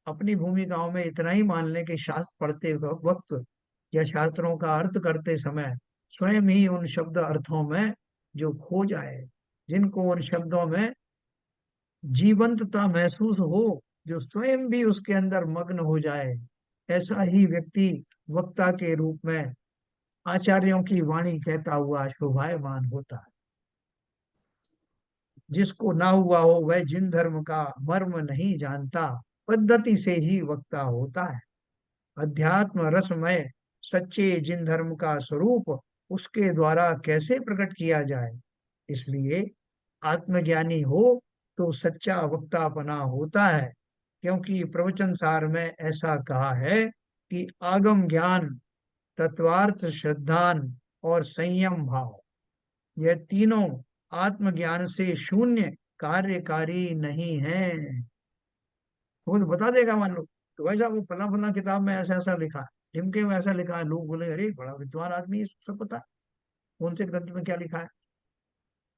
अपनी भूमिकाओं में इतना ही मान लें कि शास्त्र पढ़ते वक्त या शास्त्रों का अर्थ करते समय स्वयं ही उन शब्द अर्थों में जो खो जाए, जिनको उन शब्दों में जीवंतता महसूस हो, जो स्वयं भी उसके अंदर मग्न हो जाए, ऐसा ही व्यक्ति वक्ता के रूप में आचार्यों की वाणी कहता हुआ शोभायमान होता है। जिसको ना हुआ हो वह जिन धर्म का मर्म नहीं जानता, पद्धति से ही वक्ता होता है। अध्यात्म रसमय सच्चे जिन धर्म का स्वरूप उसके द्वारा कैसे प्रकट किया जाए। इसलिए आत्मज्ञानी हो तो सच्चा वक्तापना होता है, क्योंकि प्रवचन सार में ऐसा कहा है कि आगम ज्ञान, तत्वार्थ श्रद्धान और संयम भाव, यह तीनों आत्मज्ञान से शून्य कार्यकारी नहीं है। वो तो बता देगा, मान लो तो वैसा वो फला फला किताब में ऐसा ऐसा लिखा है, ढिमके में ऐसा लिखा है, लोग बोले अरे बड़ा विद्वान आदमी है, इसको सब पता है। कौन से ग्रंथ में क्या लिखा है,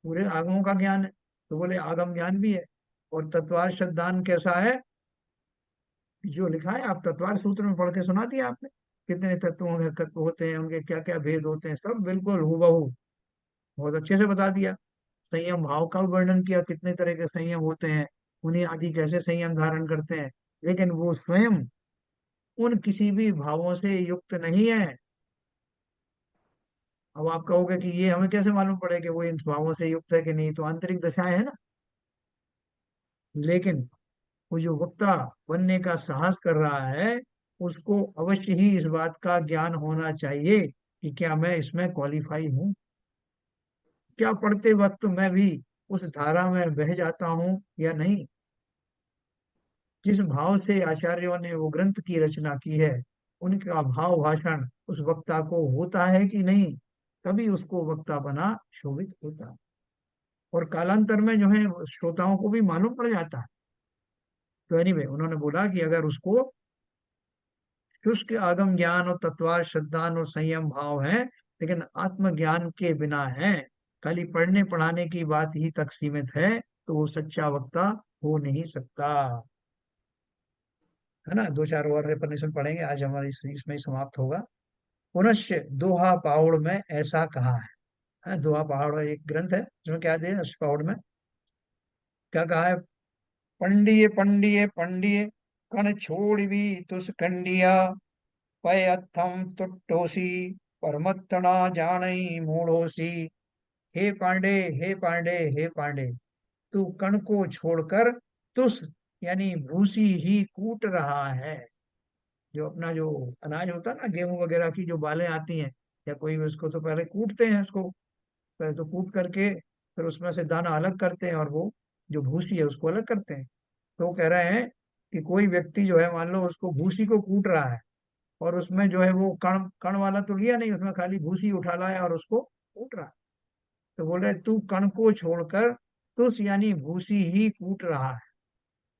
पूरे आगमों का ज्ञान है। तो बोले आगम ज्ञान भी है। और तत्वार श्रद्धान कैसा है, जो लिखा है आप तत्वार सूत्र में पढ़ के सुना दिया आपने, कितने तत्वों के तत्व होते हैं, उनके क्या क्या भेद होते हैं, सब बिल्कुल हूबहू बहुत अच्छे से बता दिया। संयम भाव का भी वर्णन किया, कितने तरह के संयम होते हैं, उन्हें आदि कैसे संयम धारण करते हैं। लेकिन वो स्वयं उन किसी भी भावों से युक्त नहीं है। अब आप कहोगे कि ये हमें कैसे मालूम पड़े कि वो इन भावों से युक्त है कि नहीं, तो आंतरिक दशाएं है ना। लेकिन वो जो वक्ता बनने का साहस कर रहा है, उसको अवश्य ही इस बात का ज्ञान होना चाहिए कि क्या मैं इसमें क्वालिफाई हूँ, क्या पढ़ते वक्त मैं भी उस धारा में बह जाता हूँ या नहीं। जिस भाव से आचार्यों ने वो ग्रंथ की रचना की है, उनका भाव भाषण उस वक्ता को होता है कि नहीं, तभी उसको वक्ता बना शोभित होता है। और कालांतर में जो है श्रोताओं को भी मालूम पड़ जाता है। तो एनीवे उन्होंने बोला कि अगर उसको शुष्क आगम ज्ञान और तत्वार श्रद्धान और संयम भाव है, लेकिन आत्मज्ञान के बिना है, खाली पढ़ने पढ़ाने की बात ही तक सीमित है, तो वो सच्चा वक्ता हो नहीं सकता। है ना, दो चार और रेफरेंस पढ़ेंगे, आज हमारी इसमें ही समाप्त होगा। पुनश्च दोहा पहाड़ में ऐसा कहा है, दोहा पहाड़ एक ग्रंथ है जिसमें क्या दिया है, पहाड़ में क्या कहा है। पंडिये पंडिये पंडिये, कण छोड़ भी तुस कंडिया, पय अथम तुट्टोसी, परमत्तना जानई मूढ़ोसी। हे पांडे, हे पांडे, हे पांडे, तू कण को छोड़कर तुस यानी भूसी ही कूट रहा है। जो अपना जो अनाज होता है ना, गेहूं वगैरह की जो बालें आती हैं, या कोई भी, उसको तो पहले कूटते हैं, उसको पहले तो कूट करके फिर उसमें से दाना अलग करते हैं, और वो जो भूसी है उसको अलग करते हैं। तो वो कह रहे हैं कि कोई व्यक्ति जो है, मान लो उसको भूसी को कूट रहा है, और उसमें जो है वो कण कण वाला तो लिया नहीं, उसमें खाली भूसी उठा लाया और उसको कूट रहा है। तो बोल रहे तू कण को छोड़कर तुस यानी भूसी ही कूट रहा है।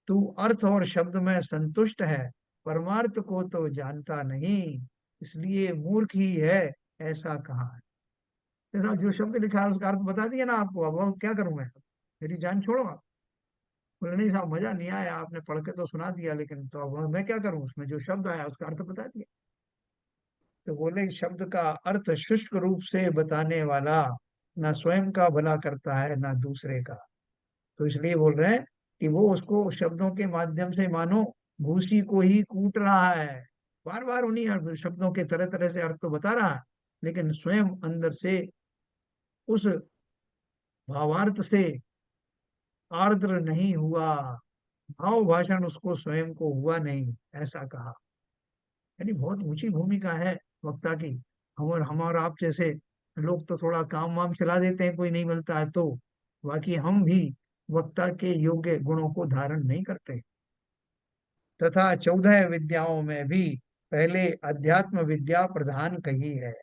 तू अर्थ और शब्द में संतुष्ट है, परमार्थ को तो जानता नहीं, इसलिए मूर्ख ही है, ऐसा कहा है। जैसा जो शब्द लिखा है उसका अर्थ बता दिया ना आपको, अब क्या करूं मैं, मेरी जान छोड़ो आप। बोले नहीं साहब, मजा नहीं आया, आपने पढ़ के तो सुना दिया, लेकिन तो अब मैं क्या करूं, उसमें जो शब्द आया उसका अर्थ बता दिया। तो बोले शब्द का अर्थ शुष्क रूप से बताने वाला ना स्वयं का भला करता है ना दूसरे का। तो इसलिए बोल रहे हैं कि वो उसको शब्दों के माध्यम से मानो भूसी को ही कूट रहा है, बार बार उन्हीं शब्दों के तरह तरह से अर्थ तो बता रहा है, लेकिन स्वयं अंदर से उस भावार्थ से आर्द्र नहीं हुआ, भाव भाषण उसको स्वयं को हुआ नहीं, ऐसा कहा। यानी बहुत ऊंची भूमिका है वक्ता की। हम और आप जैसे लोग तो थोड़ा काम वाम चला देते हैं, कोई नहीं मिलता है तो, बाकी हम भी वक्ता के योग्य गुणों को धारण नहीं करते। तथा 14 विद्याओं में भी पहले अध्यात्म विद्या प्रधान कही है।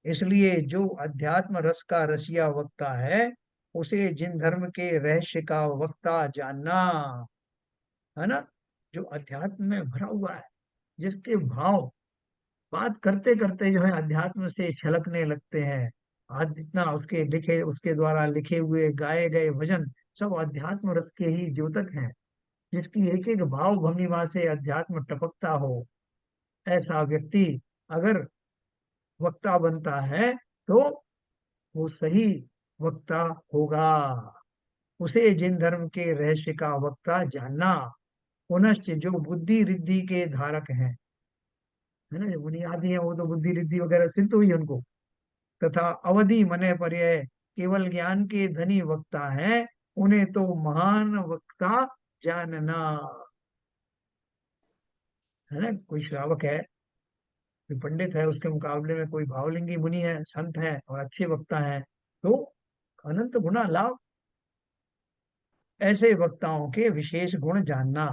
इसलिए जो अध्यात्म रस का रसिया वक्ता है, उसे जिन धर्म के रहस्य का वक्ता जानना, है ना, जो अध्यात्म में भरा हुआ है, जिसके भाव बात करते करते जो है अध्यात्म से छलकने लगते हैं। आज जितना उसके लिखे, उसके द्वारा लिखे हुए गाए गए भजन सब अध्यात्म रस के ही द्योतक हैं। जिसकी एक एक भाव भंगिमा से अध्यात्म टपकता हो, ऐसा व्यक्ति अगर वक्ता बनता है तो वो सही वक्ता होगा। उसे जिन धर्म के रहस्य का वक्ता जानना। पुनश्च जो बुद्धि रिद्धि के धारक हैं, है ना, जो बुनियादी है वो तो बुद्धि रिद्धि वगैरह सिद्ध हुई उनको। तथा अवधि मने पर्याय केवल ज्ञान के धनी वक्ता हैं, उन्हें तो महान वक्ता जानना। है ना, कोई श्रावक है, कोई पंडित है, उसके मुकाबले में कोई भावलिंगी मुनि है, संत है और अच्छे वक्ता है, तो अनंत गुना लाभ। ऐसे वक्ताओं के विशेष गुण जानना।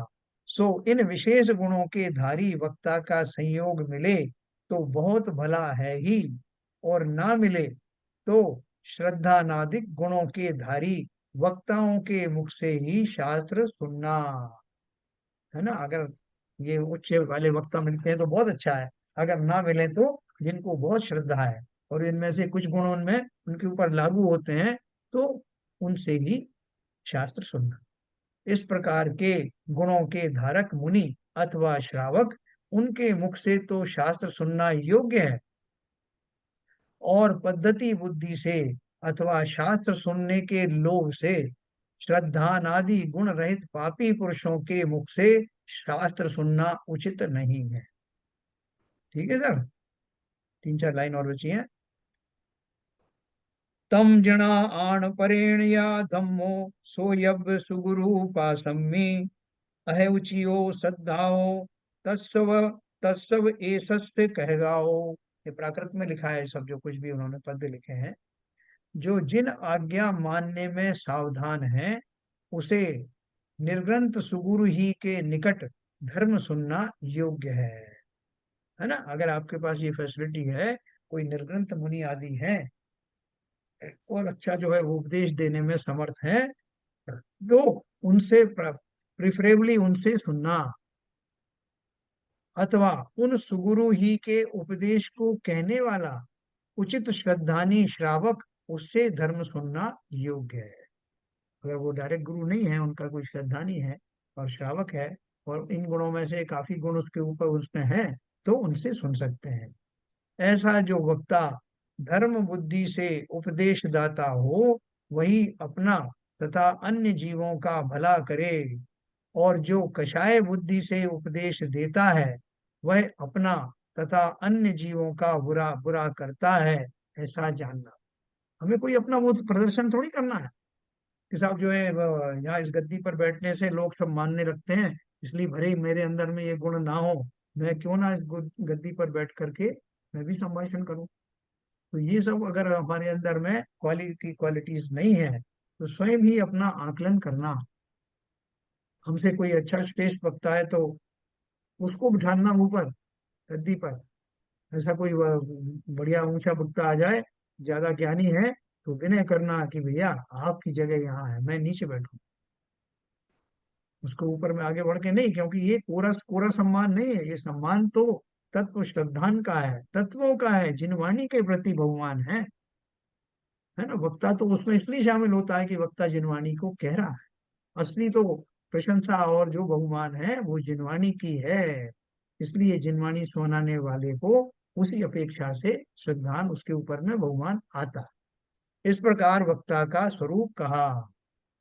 सो इन विशेष गुणों के धारी वक्ता का संयोग मिले तो बहुत भला है ही, और ना मिले तो श्रद्धा नादिक गुणों के धारी वक्ताओं के मुख से ही शास्त्र सुनना। है ना, अगर ये उच्च वाले वक्ता मिलते हैं तो बहुत अच्छा है। अगर ना मिले तो जिनको बहुत श्रद्धा है और इनमें से कुछ गुण उनमें उनके ऊपर लागू होते हैं, तो उनसे ही शास्त्र सुनना। इस प्रकार के गुणों के धारक मुनि अथवा श्रावक, उनके मुख से तो शास्त्र सुनना योग्य है, और पद्धति बुद्धि से अथवा शास्त्र सुनने के लोभ से श्रद्धानादि गुण रहित पापी पुरुषों के मुख से शास्त्र सुनना उचित नहीं है। ठीक है सर, 3 4 लाइन और बची हैं। तम जना आण परेण या धम्मो सोयब सुगुरु पासम्मी अहे उचियो सद्धाओ तत्सव तत्सव एसस्य कहगाओ। ये प्राकृत में लिखा है सब, जो कुछ भी उन्होंने पद लिखे हैं। जो जिन आज्ञा मानने में सावधान है, उसे निर्ग्रंथ सुगुरु ही के निकट धर्म सुनना योग्य है ना। अगर आपके पास ये फैसिलिटी है, कोई निर्ग्रंथ मुनि आदि है और अच्छा जो है वो उपदेश देने में समर्थ है, तो उनसे प्रिफरेबली उनसे सुनना, अथवा उन सुगुरु ही के उपदेश को कहने वाला उचित श्रद्धानी श्रावक, उससे धर्म सुनना योग्य है। अगर वो डायरेक्ट गुरु नहीं है, उनका कोई श्रद्धानी है और श्रावक है, और इन गुणों में से काफी गुण उसके ऊपर उसमें है, तो उनसे सुन सकते हैं। ऐसा जो वक्ता धर्म बुद्धि से उपदेश दाता हो, वही अपना तथा अन्य जीवों का भला करे, और जो कषाय बुद्धि से उपदेश देता है, वह अपना तथा अन्य जीवों का बुरा बुरा करता है, ऐसा जानना। हमें कोई अपना वो प्रदर्शन थोड़ी करना है कि साहब जो है यहाँ इस गद्दी पर बैठने से लोग सब मानने लगते हैं, इसलिए भले ही मेरे अंदर में ये गुण ना हो, मैं क्यों ना इस गद्दी पर बैठ करके मैं भी संभाषण करूं। तो ये सब अगर हमारे अंदर में क्वालिटीज नहीं है, तो स्वयं ही अपना आकलन करना। हमसे कोई अच्छा श्रेष्ठ वक्ता है तो उसको बिठाना ऊपर गद्दी पर। ऐसा कोई बढ़िया ऊंचा वक्ता आ जाए, ज्यादा ज्ञानी है, तो विनय करना कि भैया आपकी जगह यहाँ है, मैं नीचे बैठूं। उसको ऊपर में आगे बढ़ के नहीं, क्योंकि ये कोरा कोरा सम्मान नहीं है, ये सम्मान तो तत्व श्रद्धान का है, तत्वों का है, जिनवाणी के प्रति बहुमान है ना। वक्ता तो उसमें इसलिए शामिल होता है कि वक्ता जिनवाणी को कह रहा है। असली तो प्रशंसा और जो बहुमान है वो जिनवाणी की है। इसलिए जिनवाणी सुनाने वाले को उसी अपेक्षा से श्रद्धान उसके ऊपर में बहुमान आता है। इस प्रकार वक्ता का स्वरूप कहा।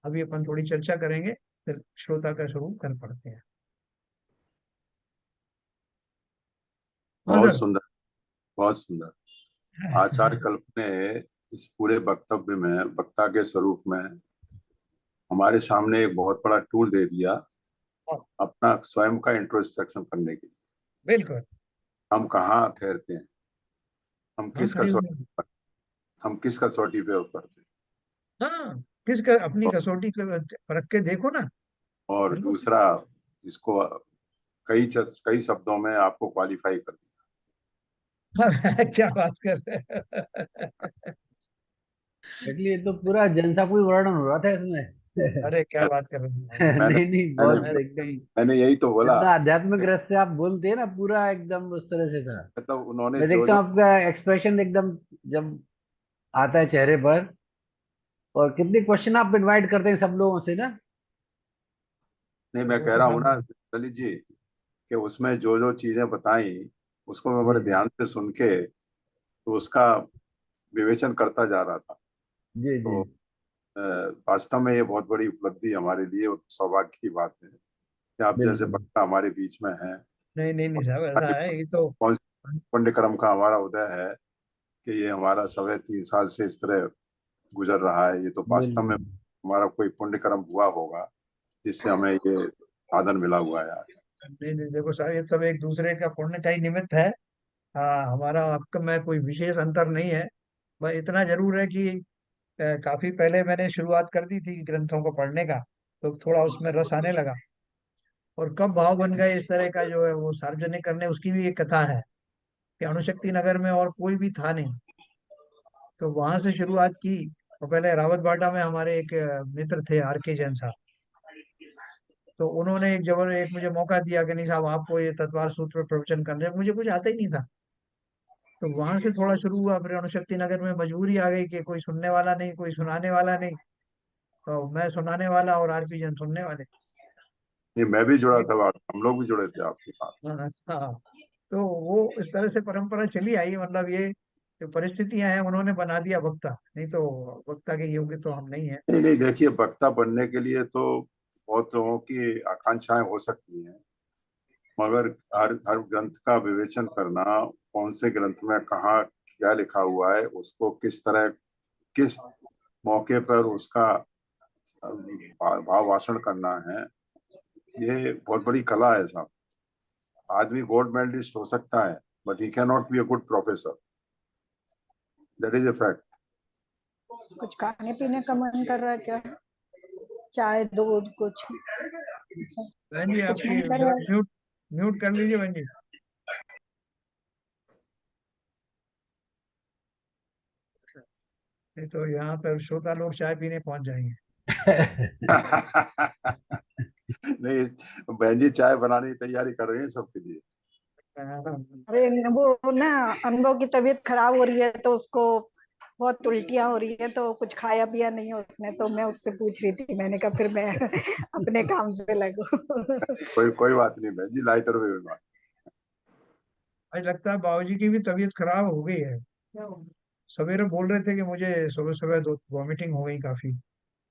अभी अपन थोड़ी चर्चा करेंगे, फिर श्रोता का स्वरूप कर पढ़ते हैं। हाँ बहुत सर। सुंदर, बहुत सुंदर। आचार्य कल्प ने इस पूरे वक्तव्य में वक्ता के स्वरूप में हमारे सामने एक बहुत बड़ा टूल दे दिया अपना स्वयं का इंट्रोस्पेक्शन करने के लिए। बिल्कुल। हम कहाँ ठहरते हैं, हम हाँ किस खड़े हुए। कसौटी हम किस कसौटी पे उतरते हैं। हाँ, अपनी और, कसौटी को परख के देखो ना। और बिल्कुल। दूसरा, इसको कई शब्दों में आपको क्वालिफाई कर क्या बात कर रहे हैं। एक्चुअली ये तो पूरा जनसापुरी वर्णन हो रहा था इसमें। अरे क्या दिया। बात कर रहे हैं। मैंने नहीं नहीं, मैंने बहुत अरे एकदम मैंने यही तो बोला। जितना आध्यात्मिक रस से आप बोलते हैं ना, पूरा एकदम उस तरह से था। मतलब उन्होंने मैं जो देखता जो हूँ आपका एक्सप्रेशन एकदम जब आता है चेहरे पर, और कितने क्वेश्चन आप इनवाइट करते हैं सब लोगों से ना। नहीं, तो मैं वो कह तो रहा हूँ ना सब। ललित जी, कि उसमें जो जो चीजें बताई उसको मैं जी बड़े ध्यान से सुन के तो उसका विवेचन करता जा रहा था। जी जी। तो वास्तव में ये बहुत बड़ी उपलब्धि हमारे लिए और सौभाग्य की बात है कि आप जैसे बिल्कुल वक्ता हमारे बीच में हैं। नहीं नहीं नहीं साहब, हमारे ऐसा है ये तो। कौन से पुण्य कर्म का हमारा उदय है कि ये हमारा 3.25 साल से इस तरह गुजर रहा है। ये तो वास्तव में बिल्कुल। हमारा कोई पुण्य कर्म हुआ होगा जिससे हमें ये साधन मिला हुआ है आज। नहीं नहीं, देखो साहब, ये सब एक दूसरे का पुण्य का ही निमित्त है। हाँ, हमारा आपका में कोई विशेष अंतर नहीं है। बस इतना जरूर है कि काफी पहले मैंने शुरुआत कर दी थी ग्रंथों को पढ़ने का, तो थोड़ा उसमें रस आने लगा। और कब भाव बन गए इस तरह का जो है वो सार्वजनिक करने, उसकी भी एक कथा है कि अणुशक्ति नगर में और कोई भी था नहीं, तो वहां से शुरुआत की। और पहले रावत बाटा में हमारे एक मित्र थे, R K जैन साहब। तो उन्होंने एक मुझे मौका दिया कि नहीं साहब, आपको ये तत्वार सूत्र पे प्रवचन करने, मुझे कुछ आता ही नहीं था। तो वहां से थोड़ा शुरू हुआ, फिर अणुशक्ति नगर में मजबूरी आ गई कि कोई सुनने वाला नहीं, कोई सुनाने वाला नहीं। तो मैं सुनाने वाला और R P जैन सुनने वाले। नहीं, मैं भी जुड़ा था, हम लोग भी जुड़े थे आपके साथ। हाँ हाँ। तो वो इस तरह से परंपरा चली आई, मतलब ये जो परिस्थितियां हैं उन्होंने बना दिया वक्ता, नहीं तो वक्ता के योग्य तो हम नहीं है। नहीं नहीं, देखिए वक्ता बनने के लिए तो बहुत लोगों की आकांक्षाएं हो सकती हैं, मगर हर हर ग्रंथ का विवेचन करना, कौन से ग्रंथ में कहाँ क्या लिखा हुआ है, उसको किस तरह किस मौके पर उसका भाव भाषण करना है, ये बहुत बड़ी कला है साहब। आदमी गोल्ड मेडलिस्ट हो सकता है but he can not be a good professor. That is a fact. कुछ खाने पीने का मन कर रहा है क्या? चाय दूध कुछ? बहन जी, कुछ आपकी मन कर जरा रहा है? म्यूट म्यूट कर लीजिए बहन जी। नहीं तो यहाँ पर श्रोता लोग चाय पीने पहुंच जाएंगे। नहीं, बहन जी चाय बनाने की तैयारी कर रहे हैं सबके लिए। हाँ, अरे वो ना, अनुभव की तबीयत खराब हो रही है तो उसको बहुत उल्टियां हो रही है, तो कुछ खाया पिया नहीं है उसने, तो मैं उससे पूछ रही थी। मैंने कहा फिर मैं अपने काम से लगूं। कोई कोई बात नहीं बहन जी, लाइटर वे में बात। आज लगता है बाबूजी की भी तबीयत खराब हो गई है। सवेरे बोल रहे थे कि मुझे सुबह सुबह दो वॉमिटिंग हो गई काफी।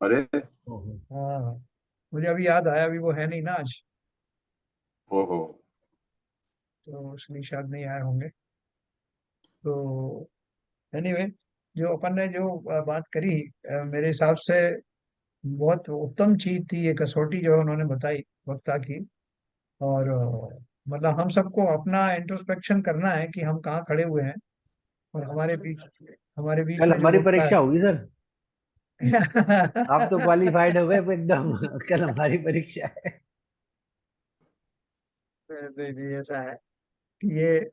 अरे, हाँ, मुझे अभी याद आया, अभी वो है नहीं ना आज। हो हो। तो इसलिए शायद नहीं आए होंगे। तो एनीवे, जो अपन ने जो बात करी, मेरे हिसाब से बहुत उत्तम चीज थी ये कसौटी जो उन्होंने बताई वक्ता की। और मतलब हम सबको अपना इंट्रोस्पेक्शन करना है कि हम कहाँ खड़े हुए हैं, और हमारे बीच कल में जो हमारी वक्ता परीक्षा होगी सर। है। आप तो क्वालिफाइड हो गए अब एकदम। कल हमारी परीक्षा है। नहीं नहीं, ऐसा है कि ये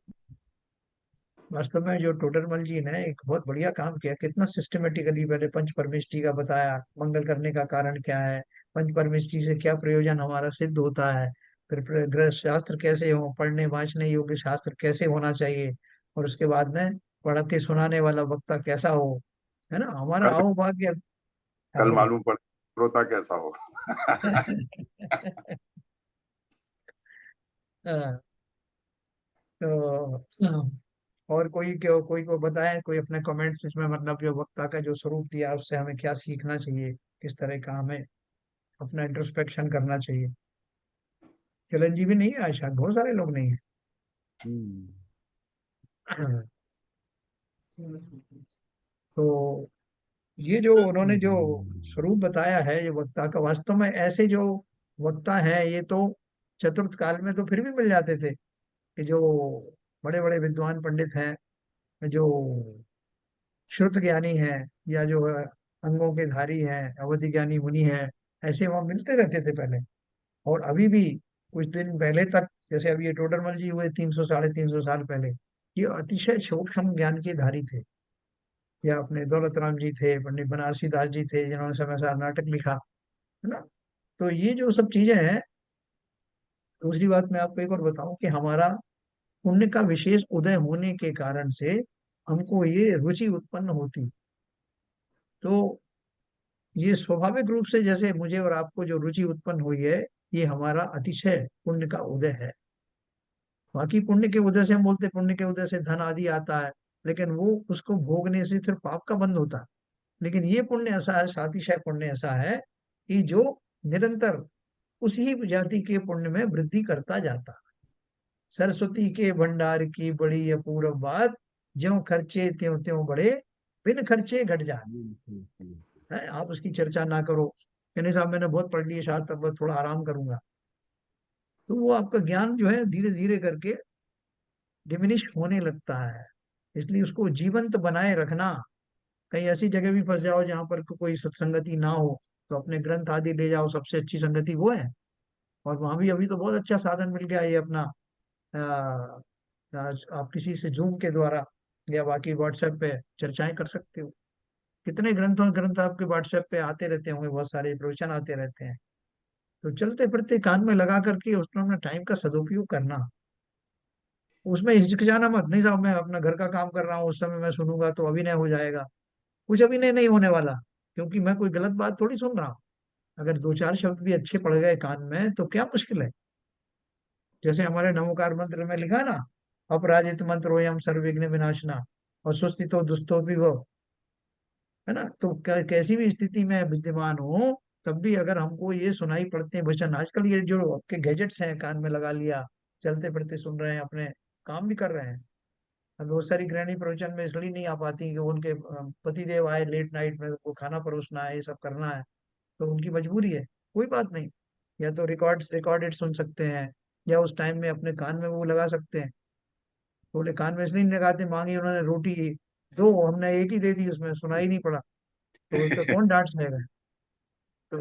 वास्तव में जो टोडरमल जी ने एक बहुत बढ़िया काम किया, कितना सिस्टमेटिकली पहले पंच परमेष्टि का बताया, मंगल करने का कारण क्या है, पंच परमेष्टि से क्या प्रयोजन हमारा सिद्ध होता है, फिर ग्रह शास्त्र कैसे हो, पढ़ने वांचने योग्य शास्त्र कैसे होना चाहिए, और उसके बाद में पढ़ के सुनाने वाला वक्ता कैसा हो, है ना, हमारा कल आओ भाग्य। हाँ कल बोलिए। मालूम पड़ श्रोता कैसा हो। हाँ, तो और कोई को बताए, कोई अपने कमेंट्स इसमें, मतलब जो वक्ता का जो स्वरूप दिया उससे हमें क्या सीखना चाहिए, किस तरह का हमें अपना इंट्रोस्पेक्शन करना चाहिए। चिरंजीवी नहीं है आज, शायद बहुत सारे लोग नहीं हम्म। है। तो ये जो उन्होंने जो स्वरूप बताया है ये वक्ता का, वास्तव में ऐसे जो वक्ता है ये तो चतुर्थ काल में तो फिर भी मिल जाते थे, कि जो बड़े बड़े विद्वान पंडित हैं, जो श्रुत ज्ञानी हैं, या जो है अंगों के धारी हैं, अवधि ज्ञानी मुनि हैं, ऐसे वहां मिलते रहते थे पहले। और अभी भी कुछ दिन पहले तक, जैसे अभी ये टोडरमल जी हुए 300 350 साल पहले, ये अतिशय सूक्ष्म ज्ञान के धारी थे। या अपने दौलत राम जी थे, पंडित बनारसी दास जी थे, जिन्होंने समय सार नाटक लिखा, है ना। तो ये जो सब चीजें हैं। दूसरी बात मैं आपको एक और बताऊं कि हमारा पुण्य का विशेष उदय होने के कारण से हमको ये रुचि उत्पन्न होती। तो ये स्वाभाविक रूप से, जैसे मुझे और आपको जो रुचि उत्पन्न हुई है, ये हमारा अतिशय पुण्य का उदय है। बाकी पुण्य के उदय से हम बोलते हैं, पुण्य के उदय से धन आदि आता है, लेकिन वो उसको भोगने से सिर्फ पाप का बंध होता है। लेकिन ये पुण्य ऐसा है, सातिशय पुण्य ऐसा है कि जो निरंतर उसी जाति के पुण्य में वृद्धि करता जाता है। सरस्वती के भंडार की बड़ी अपूर्व बात, ज्यों खर्चे त्यों त्यों बढ़े, बिन खर्चे घट जाए। है, आप उसकी चर्चा ना करो, यानी साहब मैंने बहुत पढ़ लिया, शायद तब थोड़ा आराम करूंगा। तो वो आपका ज्ञान जो है धीरे धीरे करके डिमिनिश होने लगता है। इसलिए उसको जीवंत बनाए रखना। कहीं ऐसी जगह भी फंस जाओ जहां पर कोई सत्संगति ना हो, तो अपने ग्रंथ आदि ले जाओ, सबसे अच्छी संगति वो है। और वहां भी अभी तो बहुत अच्छा साधन मिल गया, ये अपना आप किसी से जूम के द्वारा या बाकी व्हाट्सएप पे चर्चाएं कर सकते हो। कितने ग्रंथों ग्रंथ आपके व्हाट्सएप पे आते रहते होंगे, बहुत सारे प्रवचन आते रहते हैं। तो चलते फिरते कान में लगा करके उसमें अपना टाइम का सदुपयोग करना। उसमें हिचकिचाना मत, नहीं साहब मैं अपना घर का काम कर रहा हूँ, उस समय मैं सुनूंगा तो अभिनय हो जाएगा। कुछ अभिनय नहीं होने वाला, क्योंकि मैं कोई गलत बात थोड़ी सुन रहा हूँ। अगर दो चार शब्द भी अच्छे पड़ गए कान में तो क्या मुश्किल है। जैसे हमारे नमोकार मंत्र में लिखा ना, अपराजित मंत्रोयम सर्वविघ्न विनाशना, और सुस्थितो दुस्तो भी वो, है ना। तो कैसी भी स्थिति में विद्यमान हो, तब भी अगर हमको ये सुनाई पड़ते हैं वचन, आजकल ये जो आपके गैजेट्स हैं, कान में लगा लिया, चलते फिरते सुन रहे हैं, अपने काम भी कर रहे हैं। अब बहुत सारी गृहिणी प्रवचन में इसलिए नहीं आ पाती कि उनके पति देव आए लेट नाइट में, उनको खाना परोसना है, ये सब करना है, तो उनकी मजबूरी है। कोई बात नहीं, या तो रिकॉर्डेड सुन सकते हैं, या उस टाइम में अपने कान में वो लगा सकते हैं। बोले कान में इसलिए नहीं लगाते, मांगी उन्होंने रोटी, दो हमने एक ही दे दी, उसमें सुनाई नहीं पड़ा, तो उस पर कौन डांट सकेगा। तो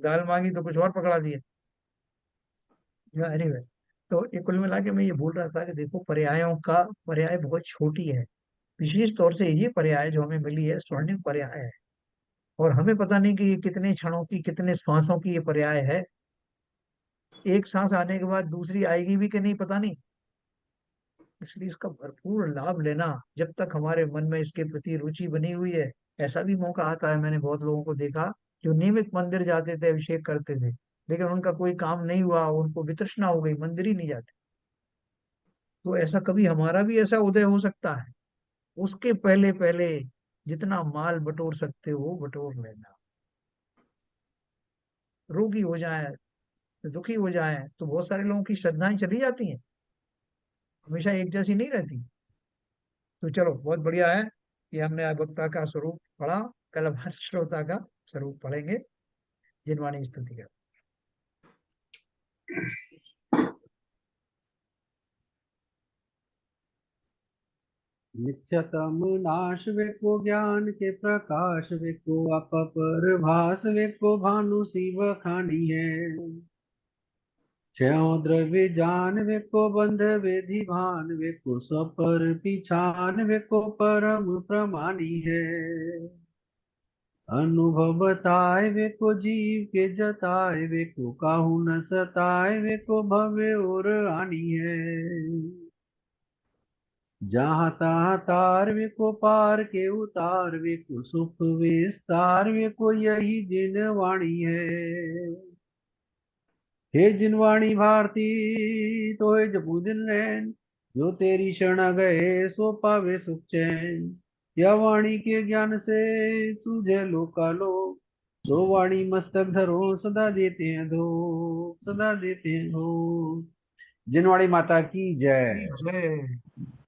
दाल मांगी तो कुछ और पकड़ा दिए। एनीवे, तो ये कुल मिला के मैं ये बोल रहा था कि देखो, पर्यायों का पर्याय बहुत छोटी है। विशेष तौर से ये पर्याय जो हमें मिली है, स्वर्णिम पर्याय है। और हमें पता नहीं कि ये कितने क्षणों की, कितने श्वासों की ये पर्याय है। एक सांस आने के बाद दूसरी आएगी भी कि नहीं, पता नहीं। इसलिए इसका भरपूर लाभ लेना, जब तक हमारे मन में इसके प्रति रुचि बनी हुई है। ऐसा भी मौका आता है, मैंने बहुत लोगों को देखा, जो नियमित मंदिर जाते थे, अभिषेक करते थे, लेकिन उनका कोई काम नहीं हुआ, उनको वितृष्णा हो गई, मंदिर ही नहीं जाते। तो ऐसा कभी हमारा भी ऐसा उदय हो सकता है। उसके पहले पहले जितना माल बटोर सकते हो बटोर लेना। रोगी हो जाए, दुखी हो जाए, तो बहुत सारे लोगों की श्रद्धाएं चली जाती हैं, हमेशा एक जैसी नहीं रहती। तो चलो, बहुत बढ़िया है कि हमने आज वक्ता का स्वरूप पढ़ा। कल हम हर श्रोता का स्वरूप पढ़ेंगे, जिनवाणी स्तुति का। नित्यतम नाश वेको ज्ञान के प्रकाश वेको अपर भास वेको भानु शिव खानी है। छो द्रव्य जान वेको बंध वेधि भान वेको स्वपर पिछान वेको परम प्रमाणी है। अनुभव बताए वेको जीव के जताए वेको काहू न सताए वेको भव्य और आनी है। जहाँ तहाँ तार वे को पार के उतार वे को सुख विस्तार वे को यही जिन वाणी है। हे जिन वाणी भारती तो है जपू दिन रैन, जो तेरी शरण गए सो पावे सुख चैन। या वाणी के ज्ञान से सूझे लोकालो, सो वाणी मस्तक धरो सदा देते हैं धो, सदा देते हैं धो। जिनवाणी माता की जय। जय।